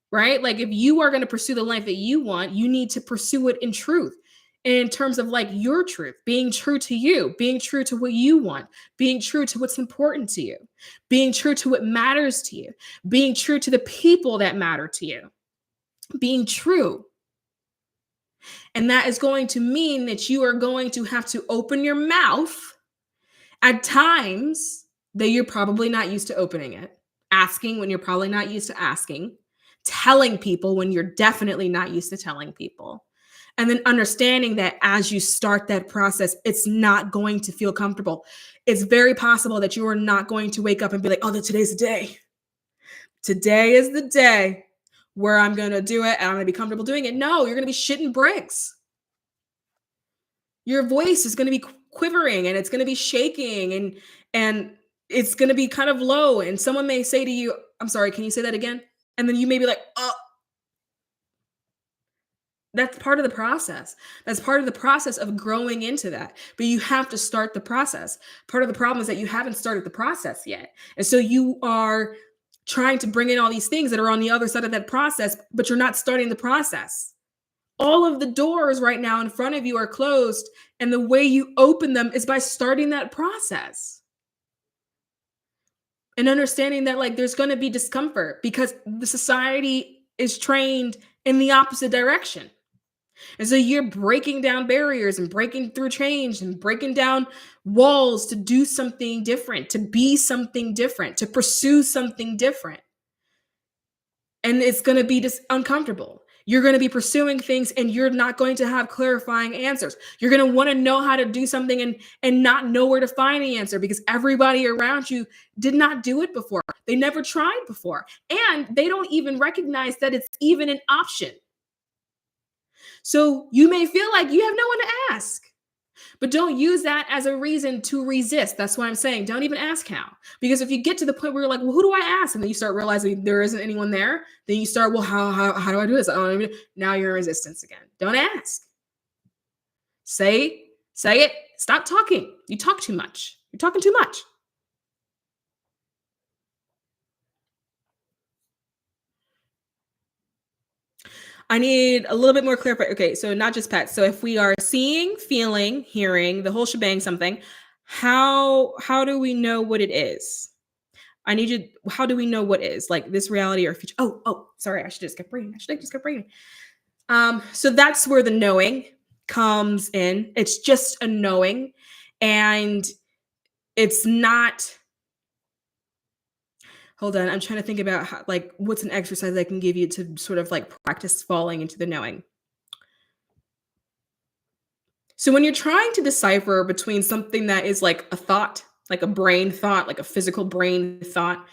Right? Like, if you are going to pursue the life that you want, you need to pursue it in truth, in terms of like your truth, being true to you, being true to what you want, being true to what's important to you, being true to what matters to you, being true to the people that matter to you, being true. And that is going to mean that you are going to have to open your mouth at times that you're probably not used to opening it, asking when you're probably not used to asking, telling people when you're definitely not used to telling people. And then understanding that as you start that process, it's not going to feel comfortable. It's very possible that you are not going to wake up and be like, oh, today's the day. Today is the day where I'm going to do it and I'm going to be comfortable doing it. No, you're going to be shitting bricks. Your voice is going to be quivering and it's going to be shaking and it's going to be kind of low. And someone may say to you, I'm sorry, can you say that again? And then you may be like, oh. That's part of the process. That's part of the process of growing into that. But you have to start the process. Part of the problem is that you haven't started the process yet. And so you are trying to bring in all these things that are on the other side of that process, but you're not starting the process. All of the doors right now in front of you are closed, and the way you open them is by starting that process. And understanding that like there's going to be discomfort because the society is trained in the opposite direction. And so you're breaking down barriers and breaking through change and breaking down walls to do something different, to be something different, to pursue something different. And it's going to be just uncomfortable. You're going to be pursuing things and you're not going to have clarifying answers. You're going to want to know how to do something and not know where to find the answer because everybody around you did not do it before. They never tried before. And they don't even recognize that it's even an option. So you may feel like you have no one to ask, but don't use that as a reason to resist. That's why I'm saying don't even ask how. Because if you get to the point where you're like, well, who do I ask? And then you start realizing there isn't anyone there. Then you start, well, how do I do this? I don't even. Now you're in resistance again. Don't ask. Say it. Stop talking. You talk too much. You're talking too much. I need a little bit more clarification. Okay, so not just pets. So if we are seeing, feeling, hearing, the whole shebang something, how do we know what it is? I need you. How do we know what is like this reality or future? Oh, sorry. I should just kept reading. So that's where the knowing comes in. It's just a knowing, and it's not. Hold on, I'm trying to think about how, like, what's an exercise I can give you to sort of like practice falling into the knowing. So when you're trying to decipher between something that is like a thought, like a brain thought, like a physical brain thought,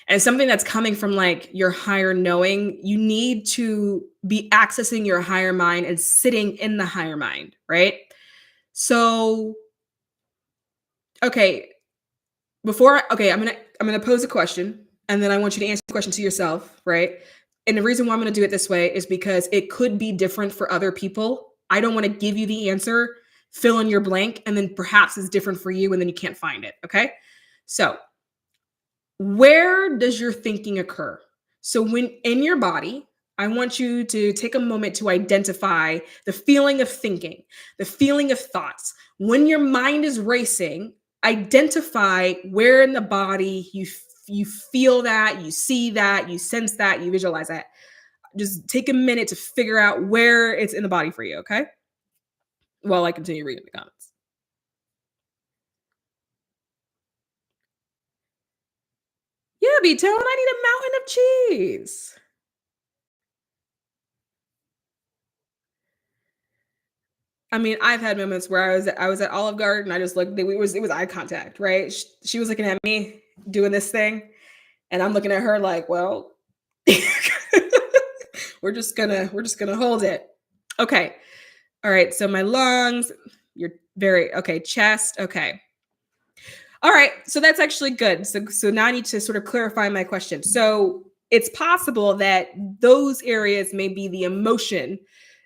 and something that's coming from like your higher knowing, you need to be accessing your higher mind and sitting in the higher mind, right? So, okay, I'm gonna pose a question, and then I want you to answer the question to yourself, right? And the reason why I'm gonna do it this way is because it could be different for other people. I don't want to give you the answer, fill in your blank, and then perhaps it's different for you, and then you can't find it. Okay. So, where does your thinking occur? So, when in your body, I want you to take a moment to identify the feeling of thinking, the feeling of thoughts. When your mind is racing, identify where in the body you feel that, you see that, you sense that, you visualize that. Just take a minute to figure out where it's in the body for you, okay? While I continue reading the comments. be tone. I need a mountain of cheese. I mean, I've had moments where I was at Olive Garden. I just looked. It was eye contact, right? She was looking at me doing this thing, and I'm looking at her like, well, we're just gonna hold it. Okay. All right. So my lungs. You're very okay. Chest. Okay. All right, so that's actually good. So now I need to sort of clarify my question. So it's possible that those areas may be the emotion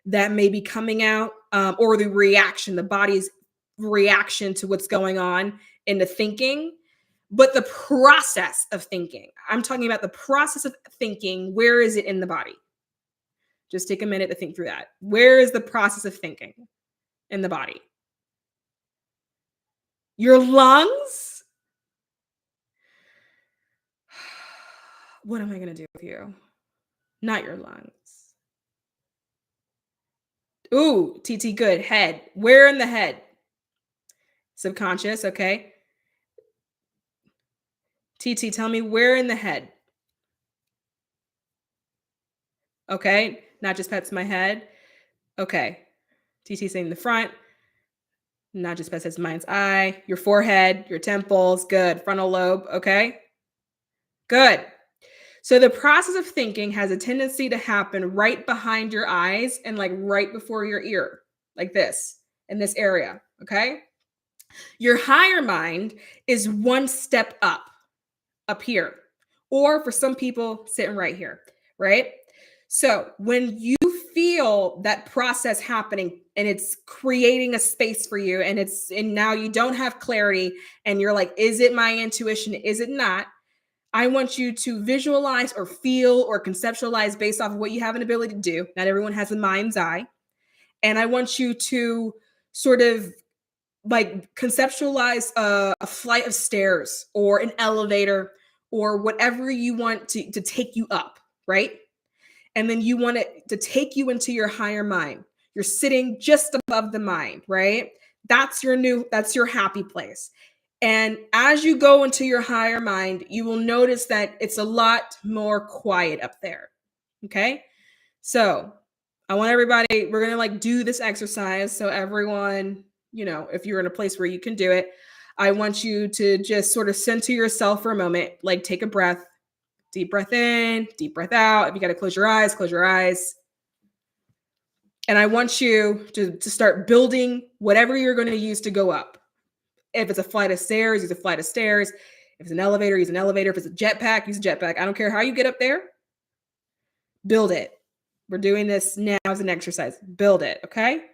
that may be coming out, or the reaction, the body's reaction to what's going on in the thinking. But the process of thinking, I'm talking about the process of thinking. Where is it in the body? Just take a minute to think through that. Where is the process of thinking in the body? Your lungs? What am I going to do with you? Not your lungs. Ooh, TT, good. Head. Where in the head? Subconscious, okay. TT, tell me where in the head? Okay, not just pets my head. Okay. TT saying the front. Not just pets his mind's eye. Your forehead, your temples, good. Frontal lobe, okay. Good. So the process of thinking has a tendency to happen right behind your eyes and like right before your ear, like this, in this area, okay? Your higher mind is one step up here, or for some people, sitting right here, right? So when you feel that process happening and it's creating a space for you, and now you don't have clarity and you're like, is it my intuition? Is it not? I want you to visualize or feel or conceptualize based off of what you have an ability to do. Not everyone has a mind's eye. And I want you to sort of like conceptualize a flight of stairs or an elevator or whatever you want to take you up, right? And then you want it to take you into your higher mind. You're sitting just above the mind, right? That's your happy place. And as you go into your higher mind, you will notice that it's a lot more quiet up there. Okay? So I want everybody, we're going to like do this exercise. So everyone, if you're in a place where you can do it, I want you to just sort of center yourself for a moment, like take a breath, deep breath in, deep breath out. If you got to close your eyes, close your eyes. And I want you to start building whatever you're going to use to go up. If it's a flight of stairs, use a flight of stairs. If it's an elevator, use an elevator. If it's a jetpack, use a jetpack. I don't care how you get up there. Build it. We're doing this now as an exercise. Build it, okay?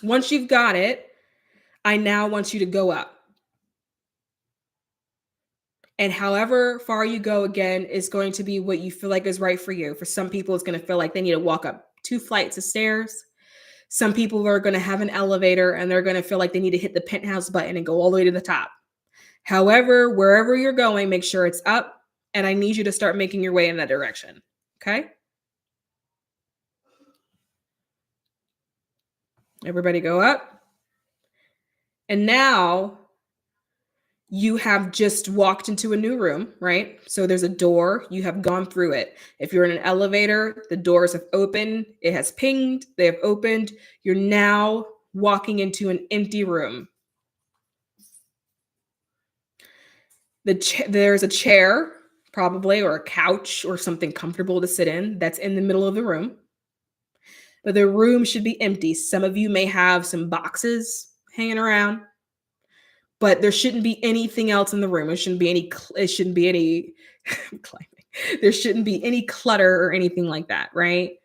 Once you've got it, I now want you to go up. And however far you go, again, is going to be what you feel like is right for you. For some people, it's going to feel like they need to walk up 2 flights of stairs. Some people are going to have an elevator and they're going to feel like they need to hit the penthouse button and go all the way to the top. However, wherever you're going, make sure it's up. And I need you to start making your way in that direction. Okay? Everybody go up. And now you have just walked into a new room, right? So there's a door, you have gone through it. If you're in an elevator, the doors have opened, it has pinged, they have opened. You're now walking into an empty room. There's a chair, probably, or a couch or something comfortable to sit in that's in the middle of the room. But the room should be empty. Some of you may have some boxes hanging around, but there shouldn't be anything else in the room. There shouldn't be any there shouldn't be any clutter or anything like that, right?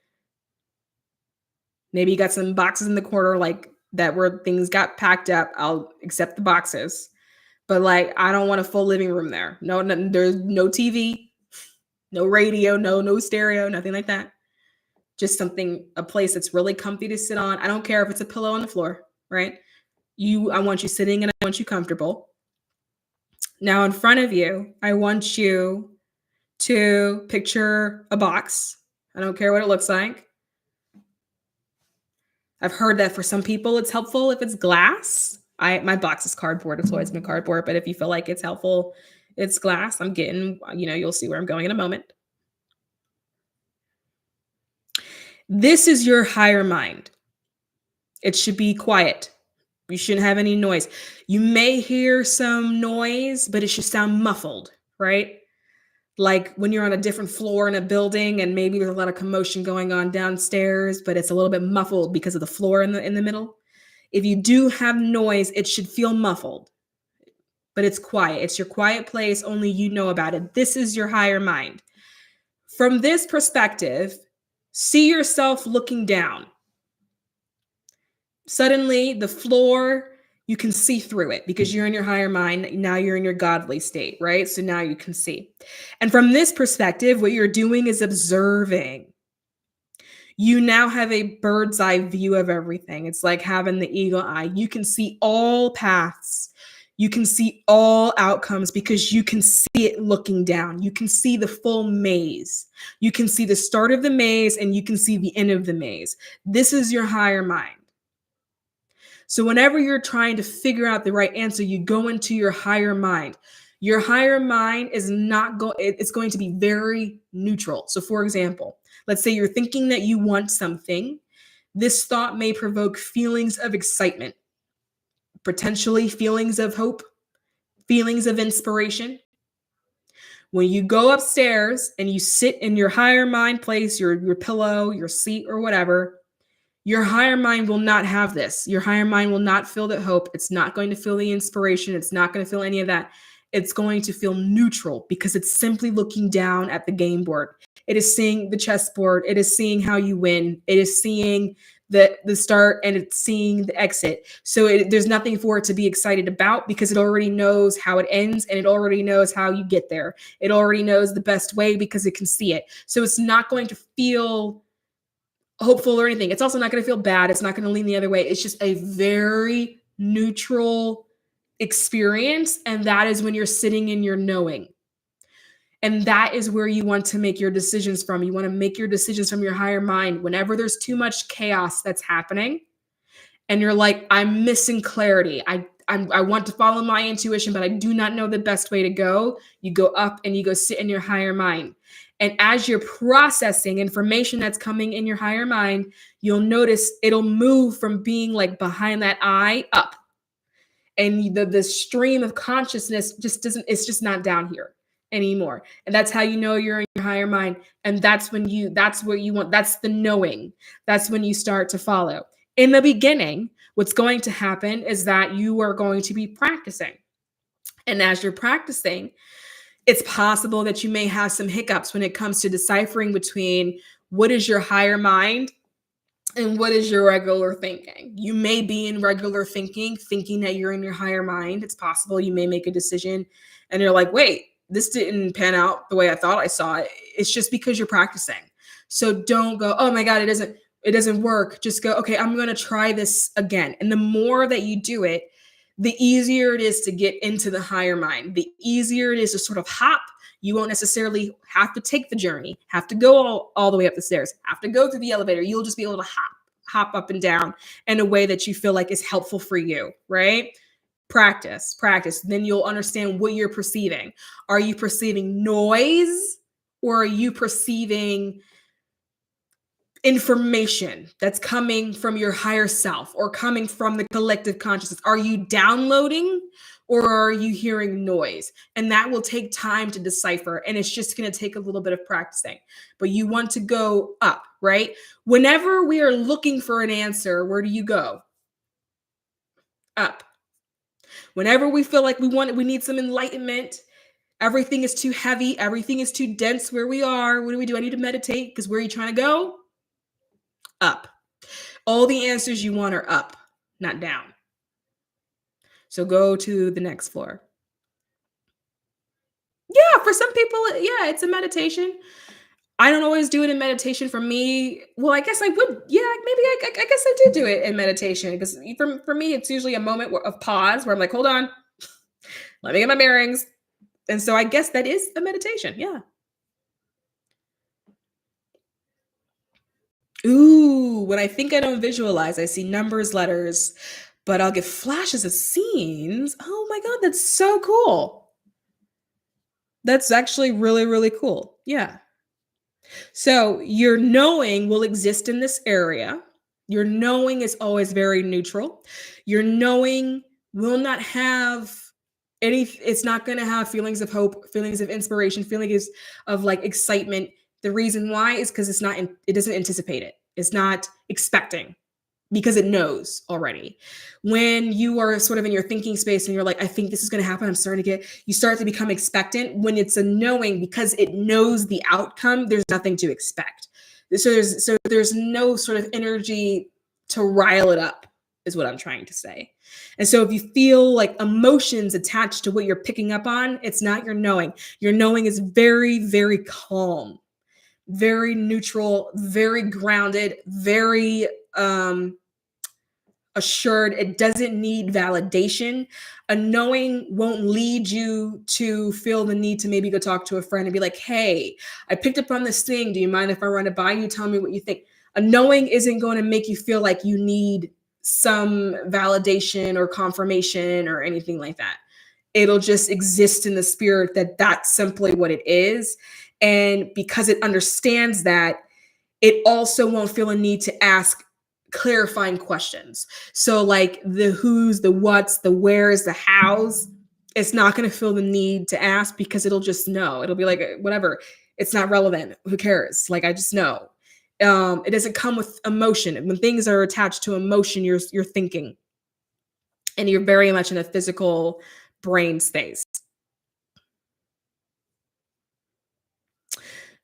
Maybe you got some boxes in the corner like that where things got packed up. I'll accept the boxes. But like, I don't want a full living room there. No, there's no TV, no radio, no stereo, nothing like that. Just a place that's really comfy to sit on. I don't care if it's a pillow on the floor, right? I want you sitting and I want you comfortable. Now in front of you, I want you to picture a box. I don't care what it looks like. I've heard that for some people, it's helpful if it's glass. My box is cardboard. It's always been cardboard, but if you feel like it's helpful, it's glass. I'm getting, you'll see where I'm going in a moment. This is your higher mind. It should be quiet. You shouldn't have any noise. You may hear some noise, but it should sound muffled, right? Like when you're on a different floor in a building and maybe there's a lot of commotion going on downstairs, but it's a little bit muffled because of the floor in the middle. If you do have noise, it should feel muffled, but it's quiet. It's your quiet place. Only you know about it. This is your higher mind. From this perspective, see yourself looking down. Suddenly, the floor, you can see through it because you're in your higher mind. Now you're in your godly state, right? So now you can see. And from this perspective, what you're doing is observing. You now have a bird's eye view of everything. It's like having the eagle eye. You can see all paths. You can see all outcomes because you can see it looking down. You can see the full maze. You can see the start of the maze and you can see the end of the maze. This is your higher mind. So whenever you're trying to figure out the right answer, you go into your higher mind. Your higher mind is it's going to be very neutral. So for example, let's say you're thinking that you want something. This thought may provoke feelings of excitement, potentially feelings of hope, feelings of inspiration. When you go upstairs and you sit in your higher mind place, your pillow, your seat, or whatever, your higher mind will not have this. Your higher mind will not feel that hope. It's not going to feel the inspiration. It's not going to feel any of that. It's going to feel neutral because it's simply looking down at the game board. It is seeing the chessboard. It is seeing how you win. It is seeing the start and it's seeing the exit. So there's nothing for it to be excited about because it already knows how it ends and it already knows how you get there. It already knows the best way because it can see it. So it's not going to feel hopeful or anything. It's also not going to feel bad. It's not going to lean the other way. It's just a very neutral experience. And that is when you're sitting in your knowing. And that is where you want to make your decisions from. You want to make your decisions from your higher mind. Whenever there's too much chaos that's happening and you're like, I'm missing clarity. I want to follow my intuition, but I do not know the best way to go. You go up and you go sit in your higher mind. And as you're processing information that's coming in your higher mind, you'll notice it'll move from being like behind that eye up. And the stream of consciousness it's just not down here anymore. And that's how you know you're in your higher mind. And that's what you want. That's the knowing. That's when you start to follow. In the beginning, what's going to happen is that you are going to be practicing. And as you're practicing, it's possible that you may have some hiccups when it comes to deciphering between what is your higher mind and what is your regular thinking. You may be in regular thinking that you're in your higher mind. It's possible you may make a decision and you're like, wait, this didn't pan out the way I thought I saw it. It's just because you're practicing. So don't go, oh my God, it doesn't work. Just go, okay, I'm going to try this again. And the more that you do it, the easier it is to get into the higher mind. The easier it is to sort of hop. You won't necessarily have to take the journey, have to go all the way up the stairs, have to go through the elevator. You'll just be able to hop up and down in a way that you feel like is helpful for you, right? Practice. Then you'll understand what you're perceiving. Are you perceiving noise or are you perceiving information that's coming from your higher self or coming from the collective consciousness? Are you downloading or are you hearing noise? And that will take time to decipher. And it's just going to take a little bit of practicing. But you want to go up, right? Whenever we are looking for an answer, where do you go? Up. Whenever we feel like we need some enlightenment, everything is too heavy, everything is too dense where we are. What do? I need to meditate because where are you trying to go? Up. All the answers you want are up, not down. So go to the next floor. Yeah, for some people, yeah, it's a meditation. I don't always do it in meditation. For me, well, I guess I would. Yeah, maybe I guess I did do it in meditation because for me, it's usually a moment of pause where I'm like, hold on, let me get my bearings. And so I guess that is a meditation. Yeah. Ooh, when I think I don't visualize, I see numbers, letters, but I'll get flashes of scenes. Oh my God, that's so cool. That's actually really, really cool. Yeah. So your knowing will exist in this area. Your knowing is always very neutral. Your knowing will not have it's not going to have feelings of hope, feelings of inspiration, feelings of like excitement. The reason why is because it doesn't anticipate it. It's not expecting because it knows already. When you are sort of in your thinking space and you're like, I think this is going to happen, you start to become expectant. When it's a knowing, because it knows the outcome, there's nothing to expect. So there's no sort of energy to rile it up, is what I'm trying to say. And so if you feel like emotions attached to what you're picking up on, it's not your knowing. Your knowing is very, very calm, very neutral, very grounded, very assured. It doesn't need validation. A knowing won't lead you to feel the need to maybe go talk to a friend and be like, hey, I picked up on this thing. Do you mind if I run it by you? Tell me what you think. A knowing isn't going to make you feel like you need some validation or confirmation or anything like that. It'll just exist in the spirit that that's simply what it is. And because it understands that, it also won't feel a need to ask clarifying questions. So like the who's, the what's, the where's, the how's, it's not going to feel the need to ask because it'll just know. It'll be like, whatever, it's not relevant. Who cares? Like, I just know. It doesn't come with emotion. When things are attached to emotion, you're thinking, and you're very much in a physical brain space.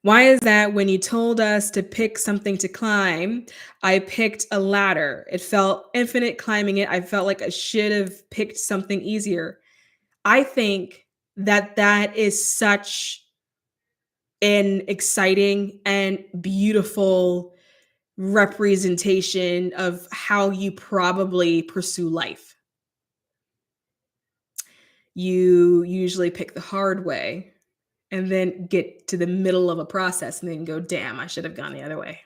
Why is that when you told us to pick something to climb, I picked a ladder? It felt infinite climbing it. I felt like I should have picked something easier. I think that that is such an exciting and beautiful representation of how you probably pursue life. You usually pick the hard way and then get to the middle of a process and then go, damn, I should have gone the other way.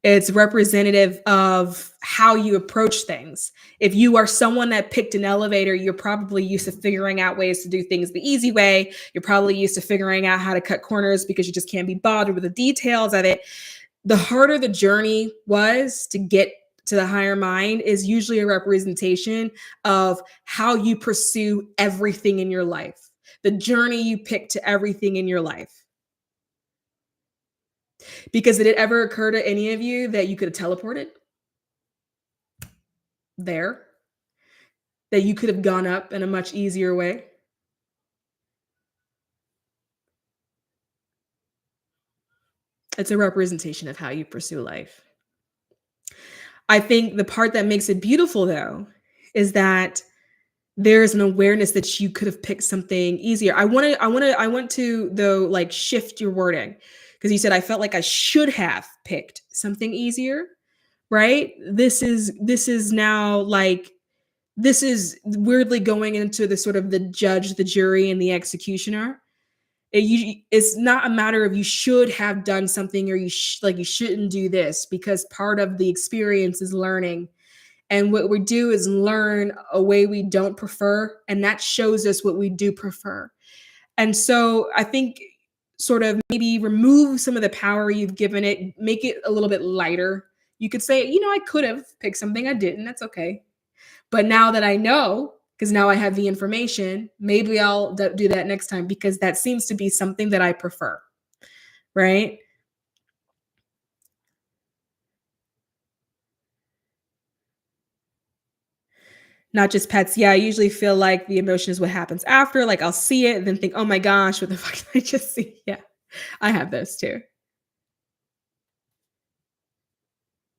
It's representative of how you approach things. If you are someone that picked an elevator, you're probably used to figuring out ways to do things the easy way. You're probably used to figuring out how to cut corners because you just can't be bothered with the details of it. The harder the journey was to get to the higher mind is usually a representation of how you pursue everything in your life, the journey you pick to everything in your life. Because did it ever occur to any of you that you could have teleported there? That you could have gone up in a much easier way? It's a representation of how you pursue life. I think the part that makes it beautiful, though, is that there's an awareness that you could have picked something easier. I want to though, like, shift your wording, because you said I felt like I should have picked something easier, right? This is now like, this is weirdly going into the sort of the judge, the jury, and the executioner. It's not a matter of you should have done something or you shouldn't do this, because part of the experience is learning. And what we do is learn a way we don't prefer, and that shows us what we do prefer. And so I think sort of maybe remove some of the power you've given it, make it a little bit lighter. You could say, I could have picked something, I didn't. That's okay. But now that I know, because now I have the information, maybe I'll do that next time, because that seems to be something that I prefer, right? Not just pets. Yeah, I usually feel like the emotion is what happens after. Like, I'll see it and then think, oh my gosh, what the fuck did I just see? Yeah, I have those too.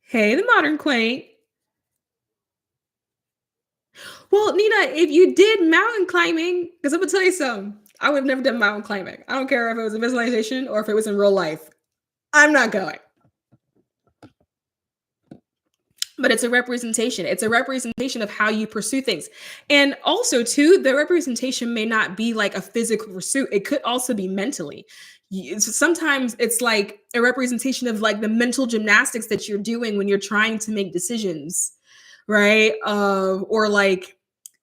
Hey, the modern quaint. Well, Nina, if you did mountain climbing, because I'm gonna tell you something, I would have never done mountain climbing. I don't care if it was a visualization or if it was in real life. I'm not going. But it's a representation. It's a representation of how you pursue things. And also, too, the representation may not be like a physical pursuit. It could also be mentally. Sometimes it's like a representation of like the mental gymnastics that you're doing when you're trying to make decisions, right? Or like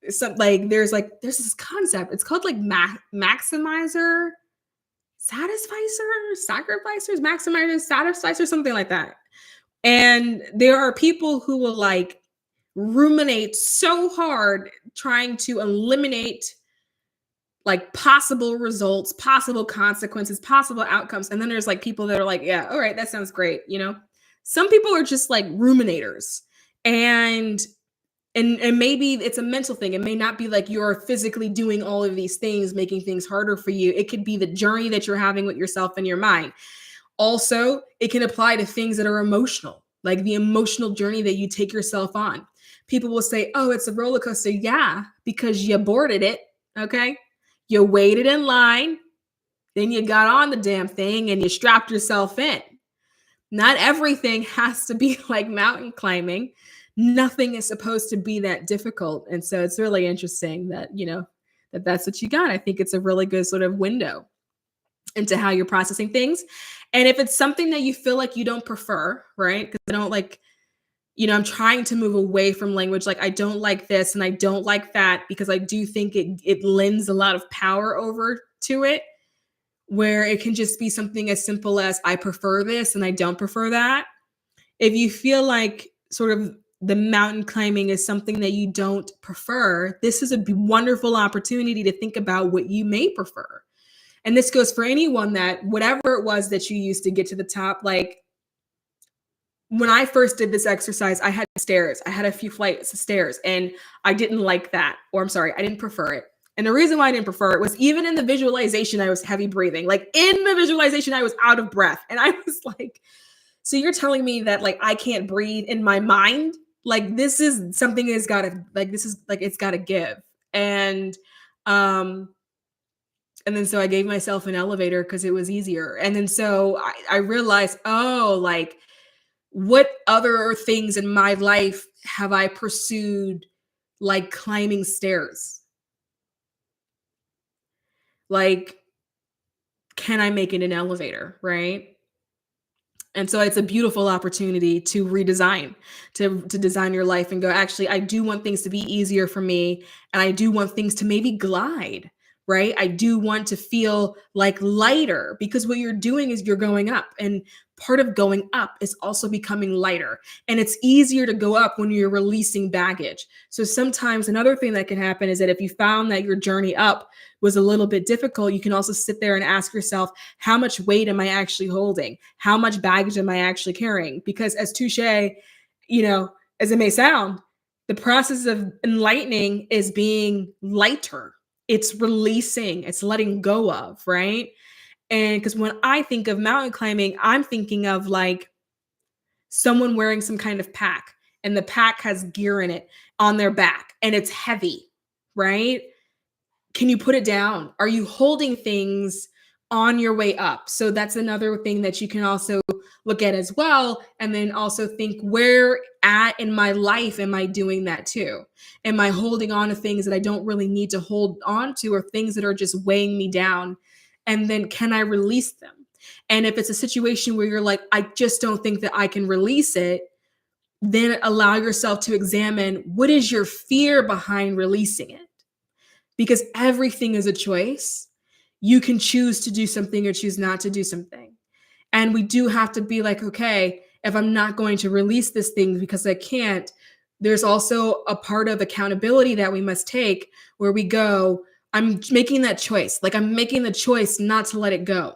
some there's this concept. It's called like maximizer, maximizer, satisficer, something like that. And there are people who will like ruminate so hard trying to eliminate like possible results, possible consequences, possible outcomes. And then there's like people that are like, yeah, all right, that sounds great. Some people are just like ruminators. And and maybe it's a mental thing. It may not be like you're physically doing all of these things, making things harder for you. It could be the journey that you're having with yourself and your mind. Also, it can apply to things that are emotional, like the emotional journey that you take yourself on. People will say, oh, it's a roller coaster. Yeah, because you boarded it. Okay. You waited in line, then you got on the damn thing and you strapped yourself in. Not everything has to be like mountain climbing. Nothing is supposed to be that difficult. And so it's really interesting that, that's what you got. I think it's a really good sort of window into how you're processing things. And if it's something that you feel like you don't prefer, right? Because I don't like, I'm trying to move away from language like I don't like this and I don't like that, because I do think it lends a lot of power over to it, where it can just be something as simple as I prefer this and I don't prefer that. If you feel like sort of the mountain climbing is something that you don't prefer, this is a wonderful opportunity to think about what you may prefer. And this goes for anyone that whatever it was that you used to get to the top, like when I first did this exercise, I had stairs. I had a few flights of stairs and I didn't like that. Or I'm sorry, I didn't prefer it. And the reason why I didn't prefer it was even in the visualization, I was heavy breathing. Like in the visualization, I was out of breath. And I was like, so you're telling me that like I can't breathe in my mind? Like this is something that's gotta, like this is like it's gotta give. Um and then so I gave myself an elevator because it was easier. And then so I realized, oh, like what other things in my life have I pursued, like climbing stairs? Like, can I make it an elevator? Right. And so it's a beautiful opportunity to redesign, to design your life and go, actually, I do want things to be easier for me. And I do want things to maybe glide, right? I do want to feel like lighter, because what you're doing is you're going up. And part of going up is also becoming lighter. And it's easier to go up when you're releasing baggage. So sometimes another thing that can happen is that if you found that your journey up was a little bit difficult, you can also sit there and ask yourself, how much weight am I actually holding? How much baggage am I actually carrying? Because as touche, as it may sound, the process of enlightening is being lighter. It's releasing, it's letting go of, right? And because when I think of mountain climbing, I'm thinking of like someone wearing some kind of pack, and the pack has gear in it on their back and it's heavy, right? Can you put it down? Are you holding things on your way up? So that's another thing that you can also look at as well. And then also think, where at in my life am I doing that too? Am I holding on to things that I don't really need to hold on to, or things that are just weighing me down? And then can I release them? And if it's a situation where you're like, I just don't think that I can release it, then allow yourself to examine, what is your fear behind releasing it? Because everything is a choice. You can choose to do something or choose not to do something. And we do have to be like, okay, if I'm not going to release this thing because I can't, there's also a part of accountability that we must take, where we go, I'm making that choice. Like I'm making the choice not to let it go.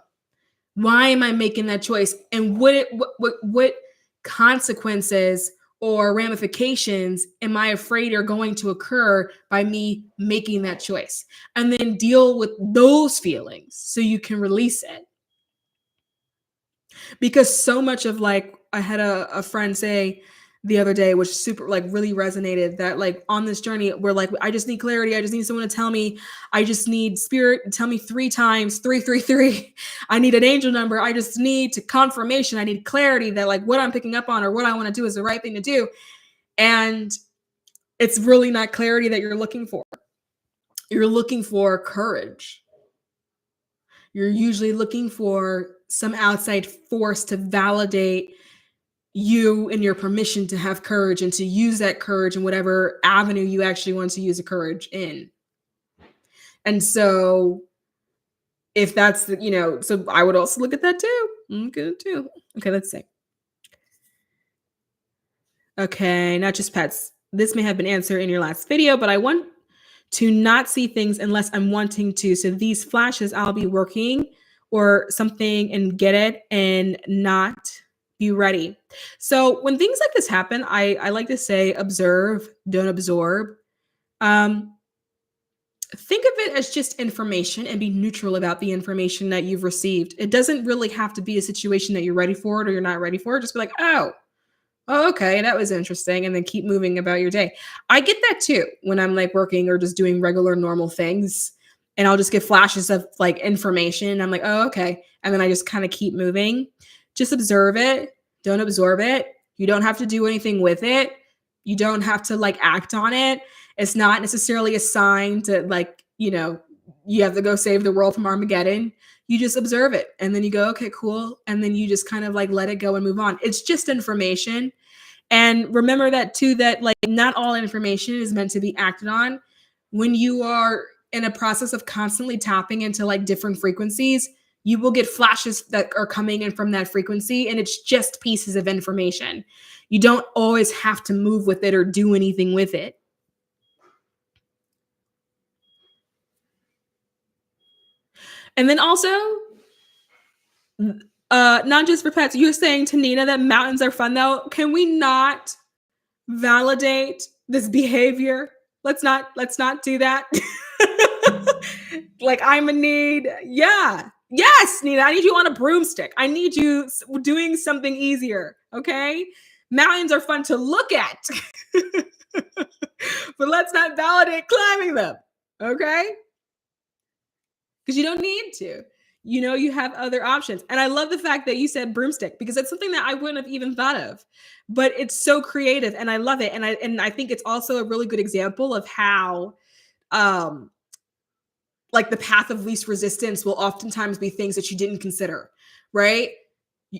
Why am I making that choice? And what consequences or ramifications am I afraid are going to occur by me making that choice? And then deal with those feelings so you can release it. Because so much of like, I had a friend say the other day, which super like really resonated, that like on this journey, we're like, I just need clarity. I just need someone to tell me. I just need spirit to tell me 3 times, 333. I need an angel number. I just need to confirmation. I need clarity that like what I'm picking up on or what I want to do is the right thing to do. And it's really not clarity that you're looking for. You're looking for courage. You're usually looking for some outside force to validate you and your permission to have courage and to use that courage in whatever avenue you actually want to use the courage in. And so if that's the, so I would also look at that too. Good too. Okay, let's see. Okay, not just pets. This may have been answered in your last video, but I want to not see things unless I'm wanting to. So these flashes, I'll be working or something and get it and not be ready. So when things like this happen, I like to say observe, don't absorb. Think of it as just information and be neutral about the information that you've received. It doesn't really have to be a situation that you're ready for it or you're not ready for it. Just be like, oh, okay, that was interesting. And then keep moving about your day. I get that too when I'm like working or just doing regular normal things. And I'll just get flashes of like information. I'm like, oh, okay. And then I just kind of keep moving. Just observe it. Don't absorb it. You don't have to do anything with it. You don't have to like act on it. It's not necessarily a sign to like, you have to go save the world from Armageddon. You just observe it and then you go, okay, cool. And then you just kind of like let it go and move on. It's just information. And remember that too, that like not all information is meant to be acted on. When you are in a process of constantly tapping into like different frequencies, you will get flashes that are coming in from that frequency, and it's just pieces of information. You don't always have to move with it or do anything with it. And then also, not just for pets, you're saying to Nina that mountains are fun though. Can we not validate this behavior? Let's not do that. Like I'm in need. Yeah. Yes, Nina, I need you on a broomstick. I need you doing something easier. Okay. Mountains are fun to look at, but let's not validate climbing them. Okay. Because you don't need to. You have other options. And I love the fact that you said broomstick, because it's something that I wouldn't have even thought of. But it's so creative and I love it. And I think it's also a really good example of how like the path of least resistance will oftentimes be things that you didn't consider, right?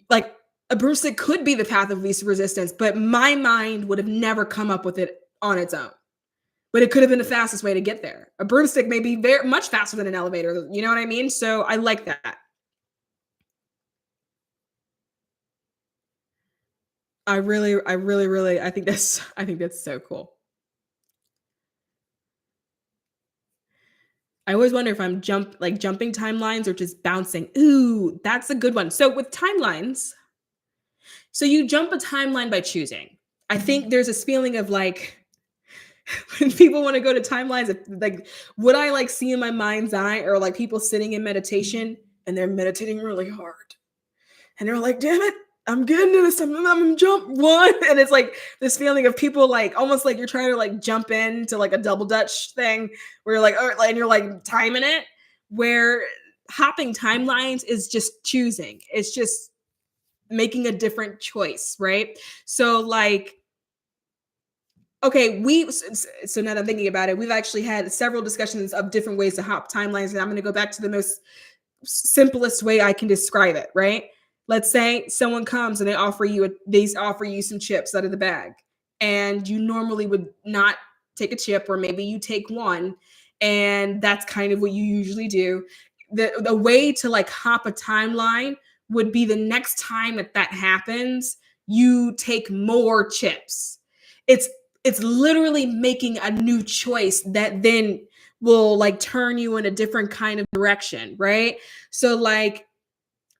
Like a broomstick could be the path of least resistance, but my mind would have never come up with it on its own. But it could have been the fastest way to get there. A broomstick may be very much faster than an elevator. You know what I mean? So I like that. I think that's so cool. I always wonder if I'm jumping timelines or just bouncing. Ooh, that's a good one. So with timelines, so you jump a timeline by choosing. I think there's this feeling of like, when people want to go to timelines, like what I like see in my mind's eye are like people sitting in meditation and they're meditating really hard. And they're like, damn it, I'm getting to this. I'm gonna jump one. And it's like this feeling of people like almost like you're trying to like jump into like a double dutch thing where you're like, oh, and you're like timing it, where hopping timelines is just choosing. It's just making a different choice, right? So like, okay, so now that I'm thinking about it, we've actually had several discussions of different ways to hop timelines, and I'm going to go back to the most simplest way I can describe it, right? Let's say someone comes and they offer you some chips out of the bag, and you normally would not take a chip, or maybe you take one, and that's kind of what you usually do. The way to like hop a timeline would be the next time that happens, you take more chips. It's literally making a new choice that then will like turn you in a different kind of direction, right? So like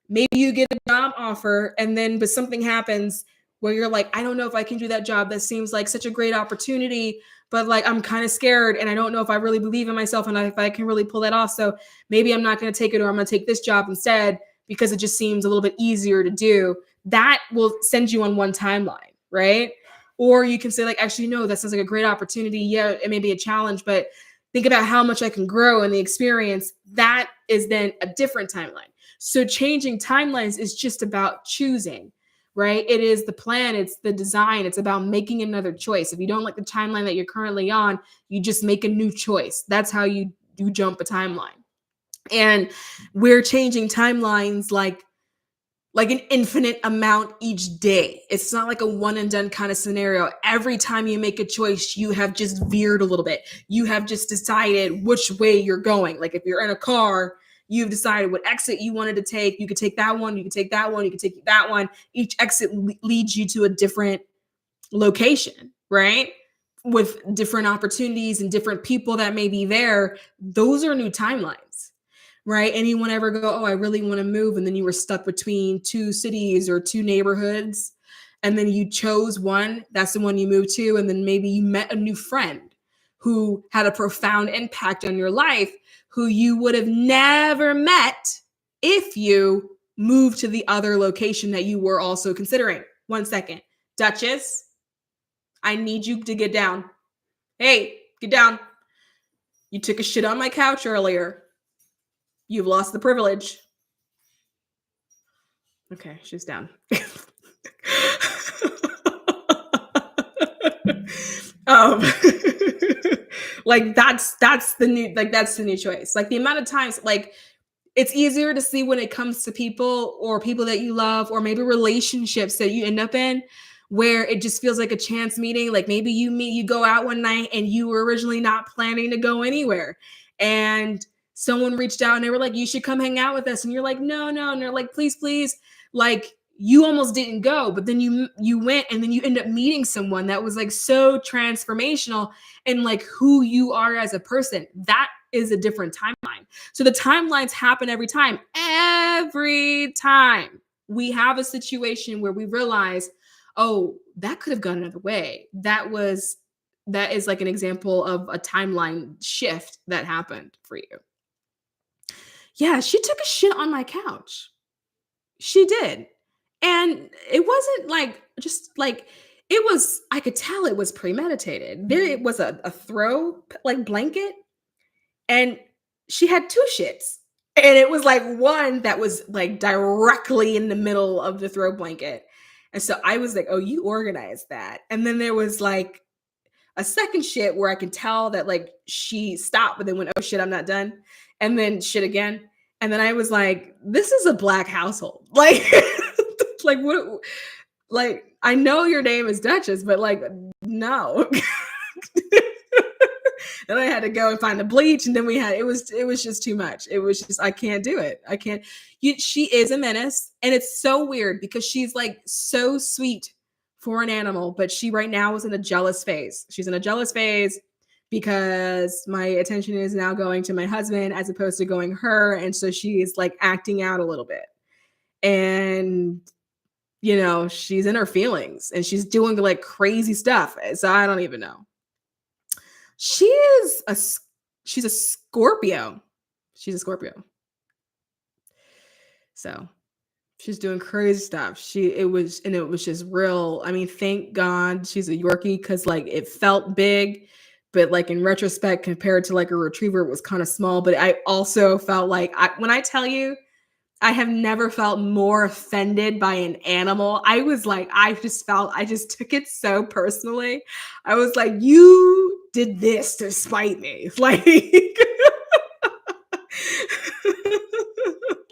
maybe you get a job offer but something happens where you're like, I don't know if I can do that job. That seems like such a great opportunity, but like I'm kind of scared and I don't know if I really believe in myself and if I can really pull that off. So maybe I'm not going to take it, or I'm going to take this job instead because it just seems a little bit easier to do. That will send you on one timeline, right? Or you can say like, actually, no, that sounds like a great opportunity. Yeah, it may be a challenge, but think about how much I can grow in the experience. That is then a different timeline. So changing timelines is just about choosing, right? It is the plan. It's the design. It's about making another choice. If you don't like the timeline that you're currently on, you just make a new choice. That's how you jump a timeline. And we're changing timelines like like an infinite amount each day. It's not like a one and done kind of scenario. Every time you make a choice, you have just veered a little bit. You have just decided which way you're going. Like if you're in a car, you've decided what exit you wanted to take. You could take that one, you could take that one, you could take that one. Each exit leads you to a different location, right? With different opportunities and different people that may be there. Those are new timelines. Right? Anyone ever go, oh, I really want to move. And then you were stuck between two cities or two neighborhoods. And then you chose one. That's the one you moved to. And then maybe you met a new friend who had a profound impact on your life, who you would have never met if you moved to the other location that you were also considering. 1 second. Duchess, I need you to get down. Hey, get down. You took a shit on my couch earlier. You've lost the privilege. Okay, she's down. Like that's the new choice. Like the amount of times, like it's easier to see when it comes to people or people that you love, or maybe relationships that you end up in where it just feels like a chance meeting. Like maybe you go out one night and you were originally not planning to go anywhere. And someone reached out and they were like, you should come hang out with us. And you're like, no. And they're like, please. Like you almost didn't go, but then you went, and then you end up meeting someone that was like so transformational and like who you are as a person. That is a different timeline. So the timelines happen every time. Every time we have a situation where we realize, oh, that could have gone another way. That is like an example of a timeline shift that happened for you. Yeah, she took a shit on my couch. She did. And it wasn't like, just like, it was, I could tell it was premeditated. There it was a throw like blanket, and she had 2 shits. And it was like one that was like directly in the middle of the throw blanket. And so I was like, oh, you organized that. And then there was like a second shit where I can tell that like she stopped, but then went, oh shit, I'm not done. And then shit again. And then I was like, this is a Black household. Like, like what? Like, I know your name is Duchess, but like, no. Then I had to go and find the bleach, and then it was just too much. It was just, I can't do it. I can't. She is a menace, and it's so weird because she's like so sweet for an animal, but she right now is in a jealous phase. She's in a jealous phase because my attention is now going to my husband as opposed to going her, and so she is like acting out a little bit, and you know, she's in her feelings and she's doing like crazy stuff. So I don't even know. She's a Scorpio. She's a Scorpio. So she's doing crazy stuff. It was just real. I mean, thank God she's a Yorkie, because like it felt big, but like in retrospect, compared to like a retriever, it was kind of small. But I also felt like when I tell you, I have never felt more offended by an animal. I was like, I just took it so personally. I was like, you did this to spite me. Like,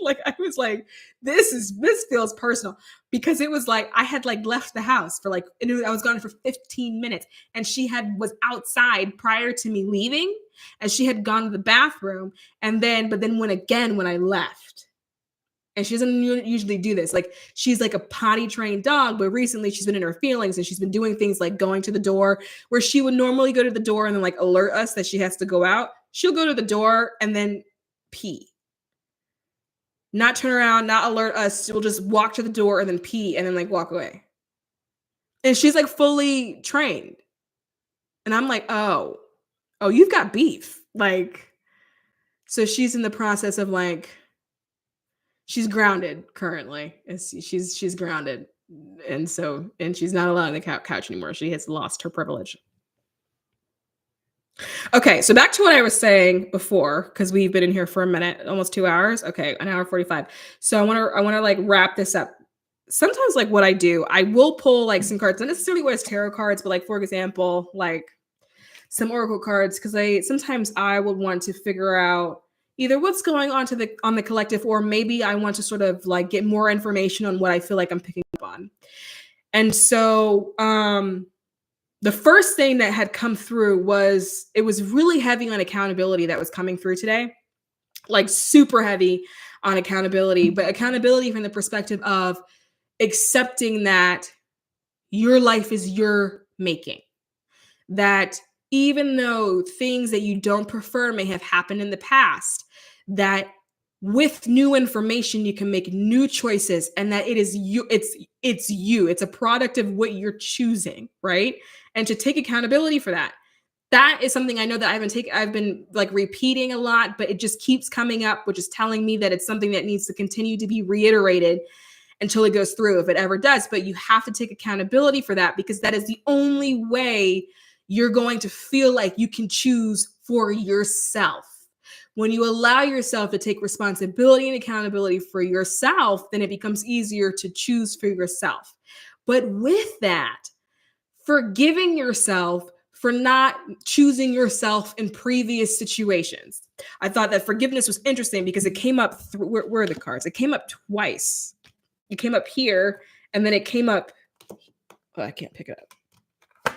like I was like, this feels personal, because it was like I had like left the house for like, I was gone for 15 minutes, and she was outside prior to me leaving, and she had gone to the bathroom, but then when I left. And she doesn't usually do this. Like, she's like a potty trained dog, but recently she's been in her feelings, and she's been doing things like going to the door where she would normally go to the door and then like alert us that she has to go out. She'll go to the door and then pee. Not turn around, not alert us. She'll just walk to the door and then pee and then like walk away. And she's like fully trained. And I'm like, oh, you've got beef. Like, so she's in the process of like, she's grounded currently. She's grounded. And she's not allowed on the couch anymore. She has lost her privilege. Okay, so back to what I was saying before, because we've been in here for a minute, almost 2 hours. Okay, an hour 45. So I want to like wrap this up. Sometimes like what I do, I will pull like some cards, not necessarily what is tarot cards, but like for example, like some oracle cards, because sometimes I would want to figure out, either what's going on on the collective, or maybe I want to sort of like get more information on what I feel like I'm picking up on. And so the first thing that had come through was, it was really heavy on accountability that was coming through today, like super heavy on accountability, but accountability from the perspective of accepting that your life is your making. That even though things that you don't prefer may have happened in the past, that with new information you can make new choices, and that it is you, it's you, it's a product of what you're choosing, right? And to take accountability for that. That is something I know that I've been like repeating a lot, but it just keeps coming up, which is telling me that it's something that needs to continue to be reiterated until it goes through, if it ever does. But you have to take accountability for that, because that is the only way you're going to feel like you can choose for yourself. When you allow yourself to take responsibility and accountability for yourself, then it becomes easier to choose for yourself. But with that, forgiving yourself for not choosing yourself in previous situations. I thought that forgiveness was interesting because it came up through, where are the cards? It came up twice. It came up here, and then it came up, oh, I can't pick it up,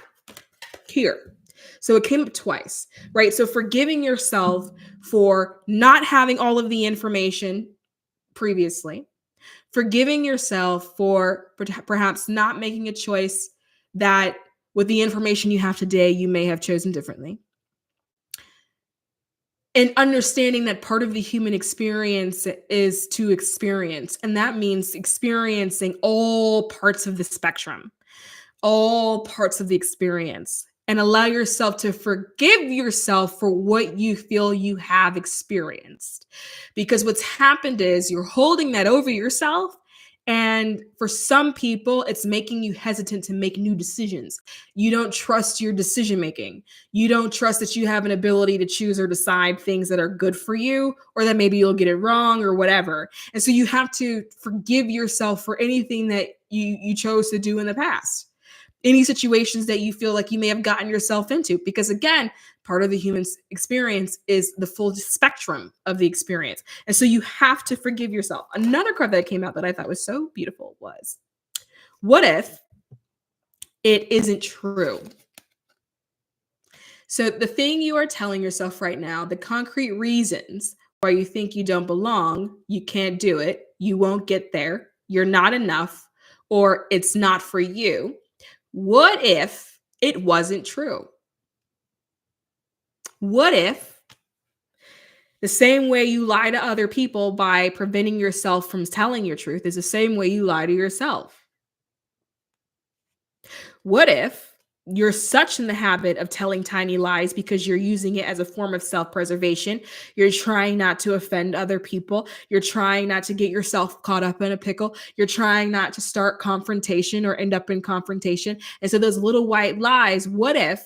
here. So it came up twice, right? So forgiving yourself for not having all of the information previously, forgiving yourself for perhaps not making a choice that with the information you have today, you may have chosen differently. And understanding that part of the human experience is to experience. And that means experiencing all parts of the spectrum, all parts of the experience, and allow yourself to forgive yourself for what you feel you have experienced. Because what's happened is you're holding that over yourself. And for some people, it's making you hesitant to make new decisions. You don't trust your decision making. You don't trust that you have an ability to choose or decide things that are good for you, or that maybe you'll get it wrong or whatever. And so you have to forgive yourself for anything that you chose to do in the past. Any situations that you feel like you may have gotten yourself into, because again, part of the human experience is the full spectrum of the experience. And so you have to forgive yourself. Another card that came out that I thought was so beautiful was, what if it isn't true? So the thing you are telling yourself right now, the concrete reasons why you think you don't belong, you can't do it, you won't get there, you're not enough, or it's not for you. What if it wasn't true? What if the same way you lie to other people by preventing yourself from telling your truth is the same way you lie to yourself? What if you're such in the habit of telling tiny lies because you're using it as a form of self-preservation? You're trying not to offend other people. You're trying not to get yourself caught up in a pickle. You're trying not to start confrontation or end up in confrontation. And so those little white lies, what if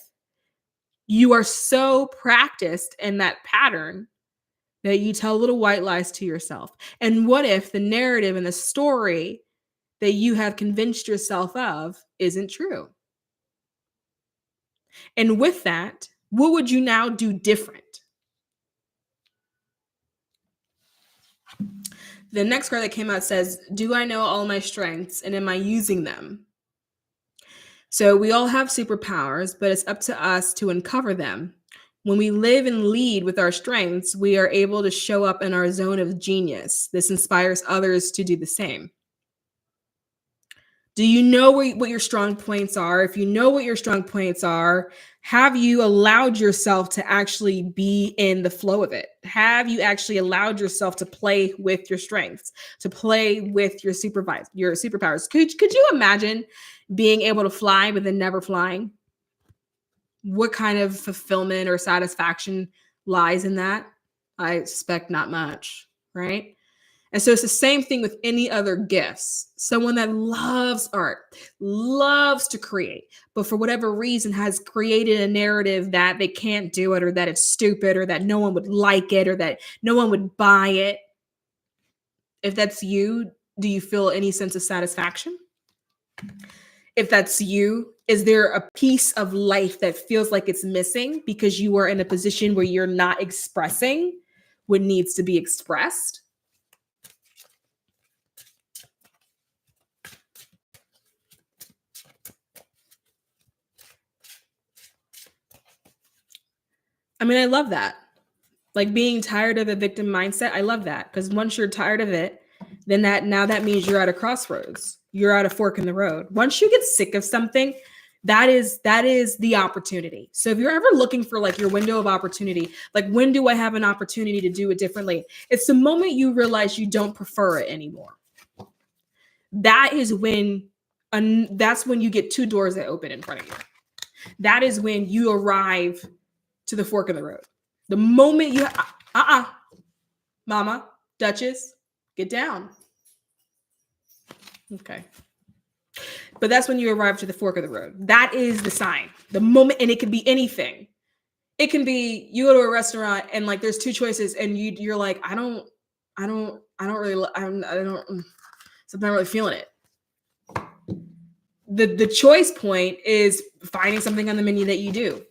you are so practiced in that pattern that you tell little white lies to yourself? And what if the narrative and the story that you have convinced yourself of isn't true? And with that, what would you now do different? The next card that came out says, do I know all my strengths and am I using them? So we all have superpowers, but it's up to us to uncover them. When we live and lead with our strengths, we are able to show up in our zone of genius. This inspires others to do the same. Do you know what your strong points are? If you know what your strong points are, have you allowed yourself to actually be in the flow of it? Have you actually allowed yourself to play with your strengths, to play with your superpowers? Could you imagine being able to fly but then never flying? What kind of fulfillment or satisfaction lies in that? I suspect not much, right? And so it's the same thing with any other gifts. Someone that loves art, loves to create, but for whatever reason has created a narrative that they can't do it, or that it's stupid, or that no one would like it, or that no one would buy it. If that's you, do you feel any sense of satisfaction? If that's you, is there a piece of life that feels like it's missing because you are in a position where you're not expressing what needs to be expressed. I mean, I love that. Like being tired of the victim mindset. I love that, because once you're tired of it, then that means you're at a crossroads. You're at a fork in the road. Once you get sick of something, that is the opportunity. So if you're ever looking for like your window of opportunity, like when do I have an opportunity to do it differently? It's the moment you realize you don't prefer it anymore. That is when that's when you get two doors that open in front of you. That is when you arrive to the fork in the road. The moment you, Mama, Duchess, get down. Okay. But that's when you arrive to the fork of the road. That is the sign. The moment, and it could be anything. It can be you go to a restaurant and like there's two choices, and you're like, I don't really, I'm not really feeling it. The choice point is finding something on the menu that you do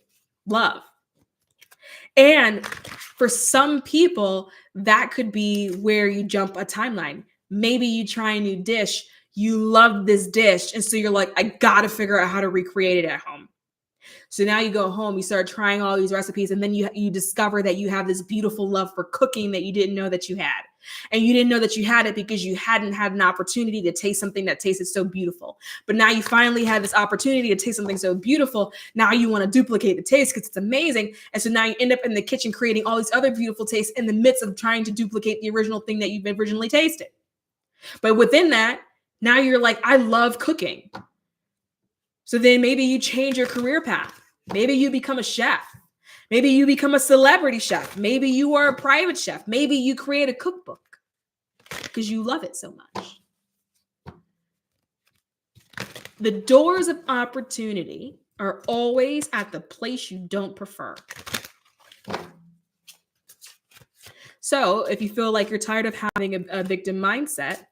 love. And for some people, that could be where you jump a timeline. Maybe you try a new dish, you love this dish, and so you're like, I gotta figure out how to recreate it at home. So now you go home, you start trying all these recipes, and then you discover that you have this beautiful love for cooking that you didn't know that you had. And you didn't know that you had it because you hadn't had an opportunity to taste something that tasted so beautiful. But now you finally had this opportunity to taste something so beautiful. Now you want to duplicate the taste because it's amazing. And so now you end up in the kitchen creating all these other beautiful tastes in the midst of trying to duplicate the original thing that you've originally tasted. But within that, now you're like, I love cooking. So then maybe you change your career path. Maybe you become a chef. Maybe you become a celebrity chef. Maybe you are a private chef. Maybe you create a cookbook because you love it so much. The doors of opportunity are always at the place you don't prefer. So if you feel like you're tired of having a victim mindset,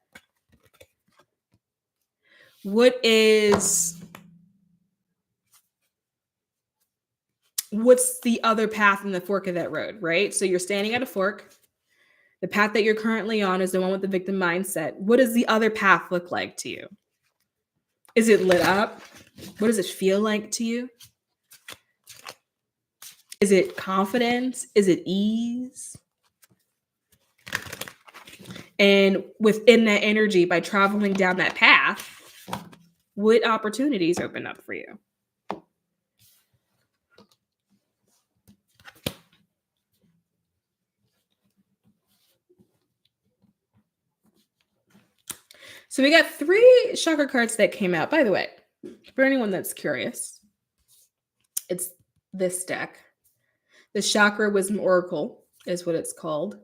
what's the other path in the fork of that road, right? So you're standing at a fork. The path that you're currently on is the one with the victim mindset. What does the other path look like to you? Is it lit up? What does it feel like to you? Is it confidence? Is it ease? And within that energy, by traveling down that path, what opportunities open up for you? So we got 3 chakra cards that came out. By the way, for anyone that's curious, it's this deck. The Chakra Wisdom Oracle is what it's called.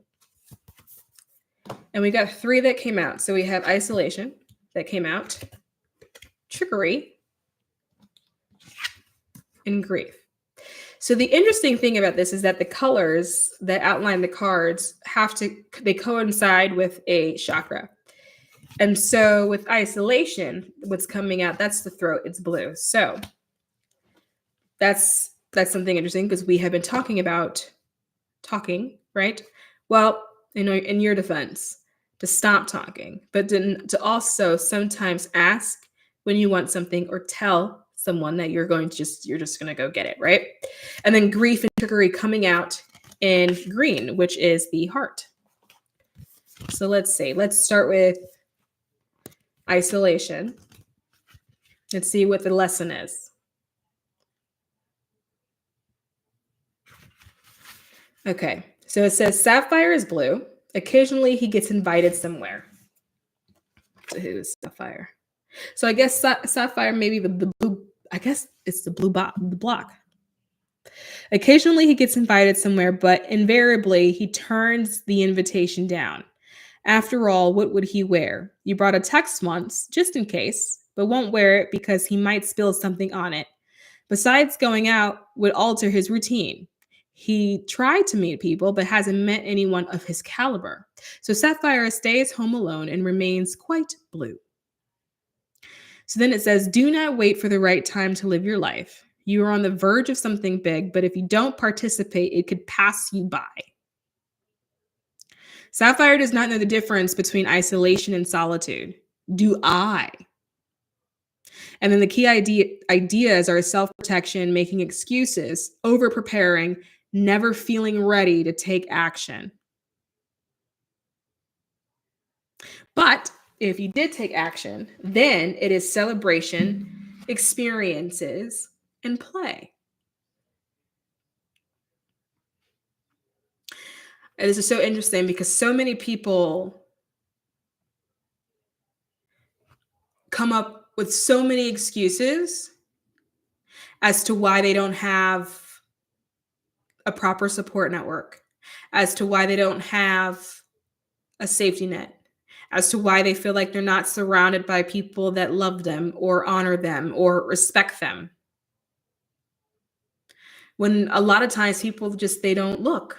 And we got 3 that came out. So we have Isolation that came out, Trickery, and Grief. So the interesting thing about this is that the colors that outline the cards they coincide with a chakra. And so with Isolation, what's coming out, that's the throat, it's blue. So that's something interesting because we have been talking, right? Well, in your defense, to stop talking, but to also sometimes ask when you want something or tell someone that you're just going to go get it, right? And then Grief and Trickery coming out in green, which is the heart. So let's start with Isolation. Let's see what the lesson is. Okay, so it says Sapphire is blue. Occasionally he gets invited somewhere. So who's Sapphire? So I guess Sapphire maybe the blue, I guess it's the blue block. Occasionally he gets invited somewhere, but invariably he turns the invitation down. After all, what would he wear? You brought a text once, just in case, but won't wear it because he might spill something on it. Besides, going out would alter his routine. He tried to meet people, but hasn't met anyone of his caliber. So Sapphire stays home alone and remains quite blue. So then it says, do not wait for the right time to live your life. You are on the verge of something big, but if you don't participate, it could pass you by. Sapphire does not know the difference between isolation and solitude. Do I? And then the key ideas are self-protection, making excuses, over-preparing, never feeling ready to take action. But if you did take action, then it is celebration, experiences, and play. And this is so interesting because so many people come up with so many excuses as to why they don't have a proper support network, as to why they don't have a safety net, as to why they feel like they're not surrounded by people that love them or honor them or respect them. When a lot of times people just, they don't look.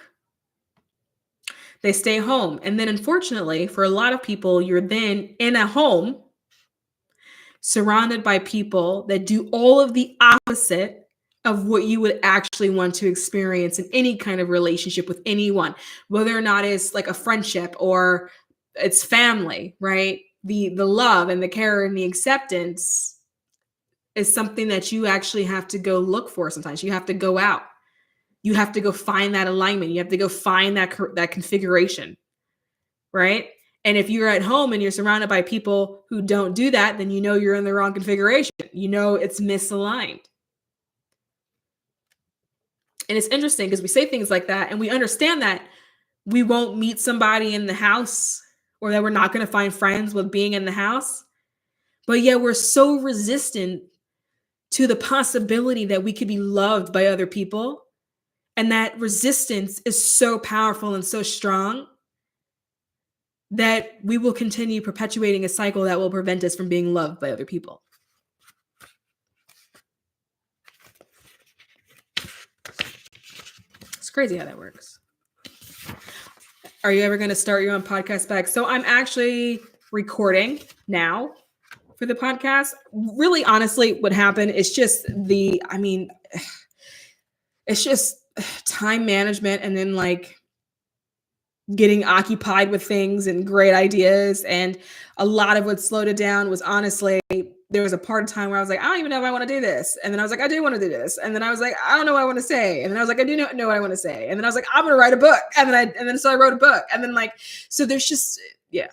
They stay home. And then unfortunately, for a lot of people, you're then in a home surrounded by people that do all of the opposite of what you would actually want to experience in any kind of relationship with anyone, whether or not it's like a friendship or it's family, right? The love and the care and the acceptance is something that you actually have to go look for sometimes. You have to go out. You have to go find that alignment. You have to go find that configuration, right? And if you're at home and you're surrounded by people who don't do that, then you know you're in the wrong configuration. You know it's misaligned. And it's interesting because we say things like that and we understand that we won't meet somebody in the house or that we're not going to find friends with being in the house. But yet we're so resistant to the possibility that we could be loved by other people. And that resistance is so powerful and so strong that we will continue perpetuating a cycle that will prevent us from being loved by other people. It's crazy how that works. Are you ever going to start your own podcast back? So I'm actually recording now for the podcast. Really, honestly, what happened is just it's just time management and then like getting occupied with things and great ideas. And a lot of what slowed it down was honestly, there was a part of time where I was like, I don't even know if I want to do this. And then I was like, I do want to do this. And then I was like, I don't know what I want to say. And then I was like, I do not know what I want to say. And then I was like, I'm going to write a book. And then so I wrote a book. And then so there's just, yeah,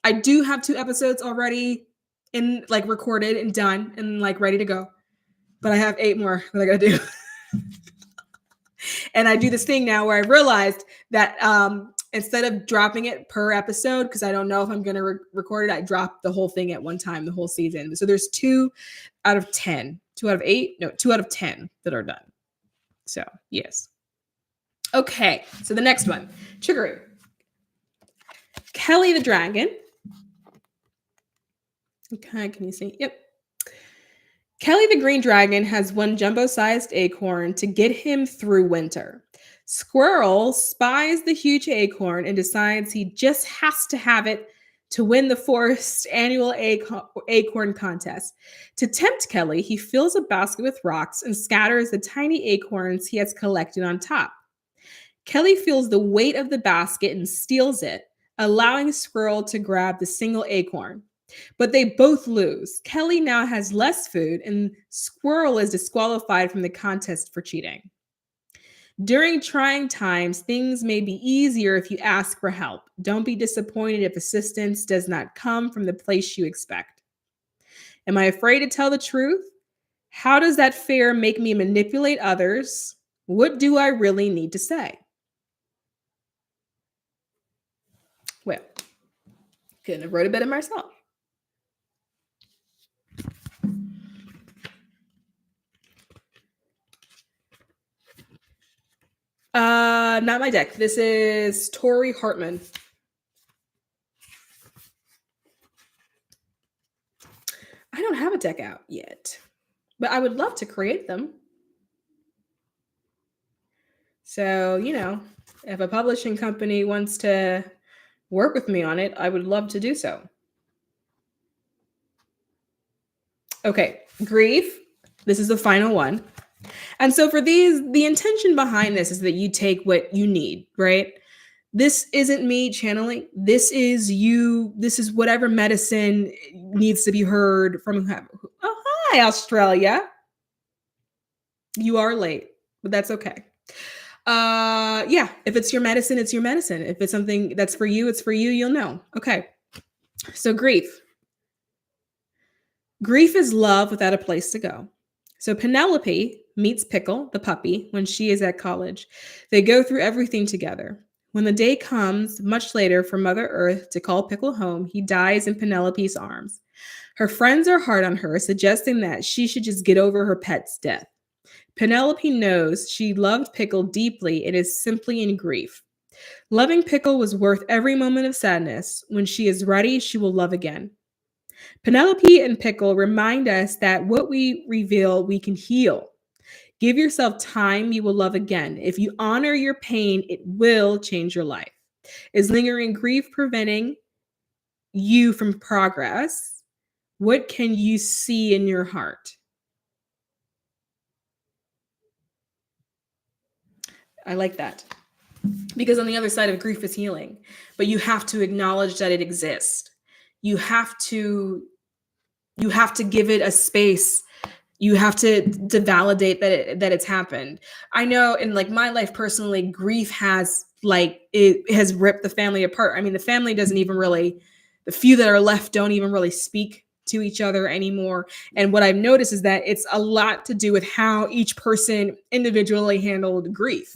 I do have 2 episodes already in recorded and done and ready to go. But I have 8 more that I got to do. And I do this thing now where I realized that instead of dropping it per episode, because I don't know if I'm going to record it, I drop the whole thing at one time, the whole season. So there's 2 out of 10, 2 out of 8, no, 2 out of 10 that are done. So yes. Okay, so the next one, triggering. Kelly the Dragon. Okay, can you see? Yep. Kelly the Green Dragon has one jumbo-sized acorn to get him through winter. Squirrel spies the huge acorn and decides he just has to have it to win the forest's annual acorn contest. To tempt Kelly, he fills a basket with rocks and scatters the tiny acorns he has collected on top. Kelly feels the weight of the basket and steals it, allowing Squirrel to grab the single acorn. But they both lose. Kelly now has less food, and Squirrel is disqualified from the contest for cheating. During trying times, things may be easier if you ask for help. Don't be disappointed if assistance does not come from the place you expect. Am I afraid to tell the truth? How does that fear make me manipulate others? What do I really need to say? Well, couldn't have wrote it better myself. Not my deck. This is Tori Hartman. I don't have a deck out yet, but I would love to create them. So, if a publishing company wants to work with me on it, I would love to do so. Okay, grief. This is the final one. And so for these, the intention behind this is that you take what you need, right? This isn't me channeling. This is you. This is whatever medicine needs to be heard from whoever. Oh, hi, Australia. You are late, but that's okay. Yeah, if it's your medicine, it's your medicine. If it's something that's for you, it's for you. You'll know. Okay. So grief. Grief is love without a place to go. So Penelope meets Pickle, the puppy, when she is at college. They go through everything together. When the day comes, much later, for Mother Earth to call Pickle home, he dies in Penelope's arms. Her friends are hard on her, suggesting that she should just get over her pet's death. Penelope knows she loved Pickle deeply and is simply in grief. Loving Pickle was worth every moment of sadness. When she is ready, she will love again. Penelope and Pickle remind us that what we reveal, we can heal. Give yourself time, you will love again. If you honor your pain, it will change your life. Is lingering grief preventing you from progress? What can you see in your heart? I like that. Because on the other side of grief is healing, but you have to acknowledge that it exists. You have to give it a space. You have to validate that it's happened. I know in like my life personally, grief has it has ripped the family apart. I mean, the family doesn't even really, the few that are left don't even really speak to each other anymore. And what I've noticed is that it's a lot to do with how each person individually handled grief.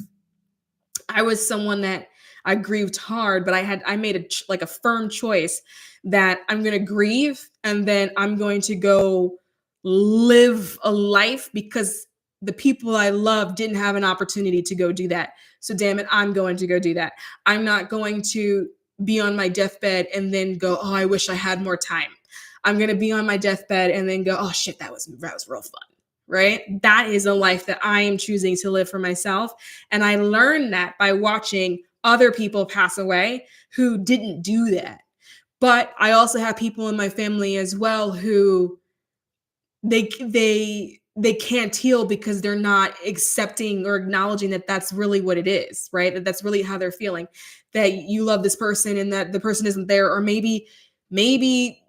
I was someone that I grieved hard, but I made a firm choice that I'm going to grieve and then I'm going to go live a life because the people I love didn't have an opportunity to go do that. So damn it, I'm going to go do that. I'm not going to be on my deathbed and then go, oh, I wish I had more time. I'm going to be on my deathbed and then go, oh shit, that was real fun. Right? That is a life that I am choosing to live for myself. And I learned that by watching other people pass away who didn't do that. But I also have people in my family as well who they can't heal because they're not accepting or acknowledging that that's really what it is, right? That's really how they're feeling, that you love this person and that the person isn't there. Or maybe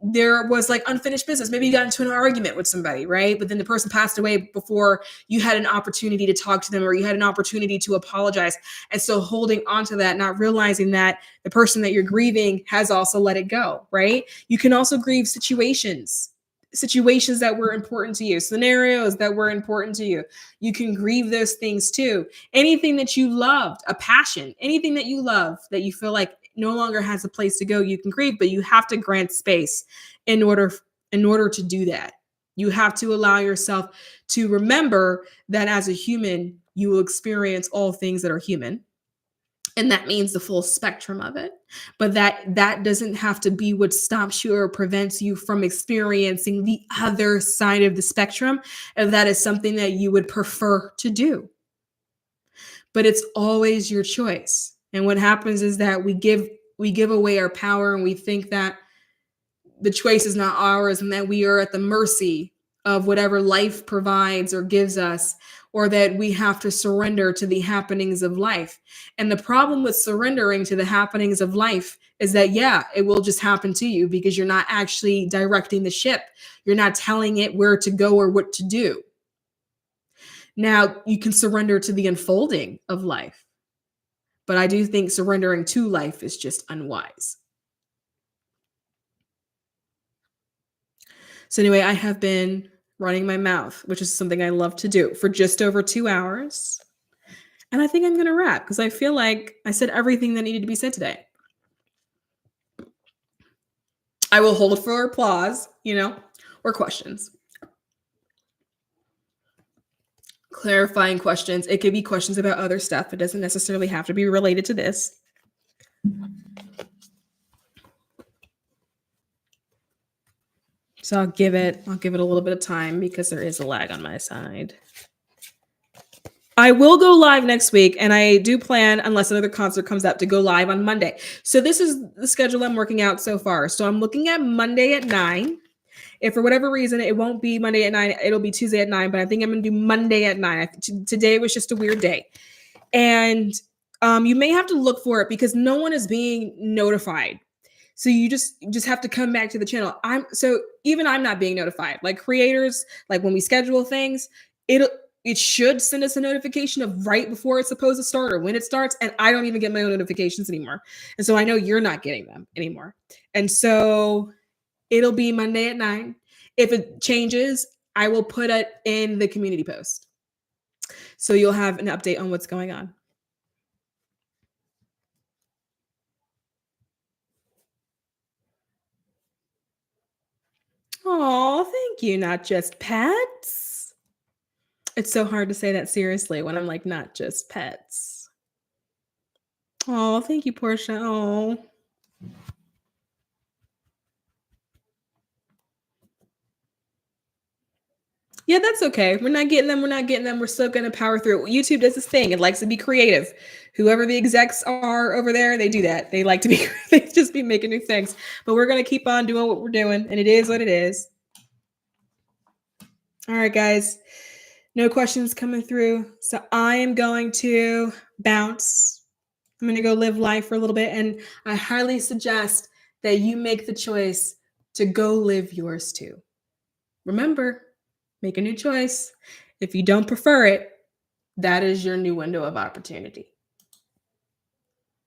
there was like unfinished business. Maybe you got into an argument with somebody, right? But then the person passed away before you had an opportunity to talk to them or you had an opportunity to apologize. And so holding on to that, not realizing that the person that you're grieving has also let it go, right? You can also grieve situations that were important to you, scenarios that were important to you. You can grieve those things too. Anything that you loved, a passion, anything that you love that you feel like no longer has a place to go, you can grieve, but you have to grant space in order to do that. You have to allow yourself to remember that as a human, you will experience all things that are human. And that means the full spectrum of it. But that doesn't have to be what stops you or prevents you from experiencing the other side of the spectrum, if that is something that you would prefer to do. But it's always your choice. And what happens is that we give away our power and we think that the choice is not ours and that we are at the mercy of whatever life provides or gives us, or that we have to surrender to the happenings of life. And the problem with surrendering to the happenings of life is that, yeah, it will just happen to you because you're not actually directing the ship. You're not telling it where to go or what to do. Now, you can surrender to the unfolding of life, but I do think surrendering to life is just unwise. So anyway, I have been running my mouth, which is something I love to do, for just over 2 hours. And I think I'm going to wrap because I feel like I said everything that needed to be said today. I will hold for applause, or questions. Clarifying questions. It could be questions about other stuff. It doesn't necessarily have to be related to this. So I'll give it a little bit of time because there is a lag on my side. I will go live next week, and I do plan, unless another concert comes up, to go live on Monday. So this is the schedule I'm working out so far. So I'm looking at Monday at 9. If for whatever reason it won't be Monday at 9, it'll be Tuesday at 9, but I think I'm going to do Monday at 9. Today was just a weird day. And You may have to look for it because no one is being notified. So you just have to come back to the channel. I'm not being notified. Like creators, like when we schedule things, it should send us a notification of right before it's supposed to start or when it starts. And I don't even get my own notifications anymore. And so I know you're not getting them anymore. And so it'll be Monday at 9. If it changes, I will put it in the community post. So you'll have an update on what's going on. Oh, thank you. Not just pets. It's so hard to say that seriously when I'm like, not just pets. Oh, thank you, Portia. Oh, yeah, that's okay. We're not getting them. We're not getting them. We're still going to power through. YouTube does this thing. It likes to be creative. Whoever the execs are over there, they do that. They like to be, they just be making new things. But we're going to keep on doing what we're doing. And it is what it is. All right, guys. No questions coming through. So I am going to bounce. I'm going to go live life for a little bit. And I highly suggest that you make the choice to go live yours too. Remember, make a new choice. If you don't prefer it, that is your new window of opportunity.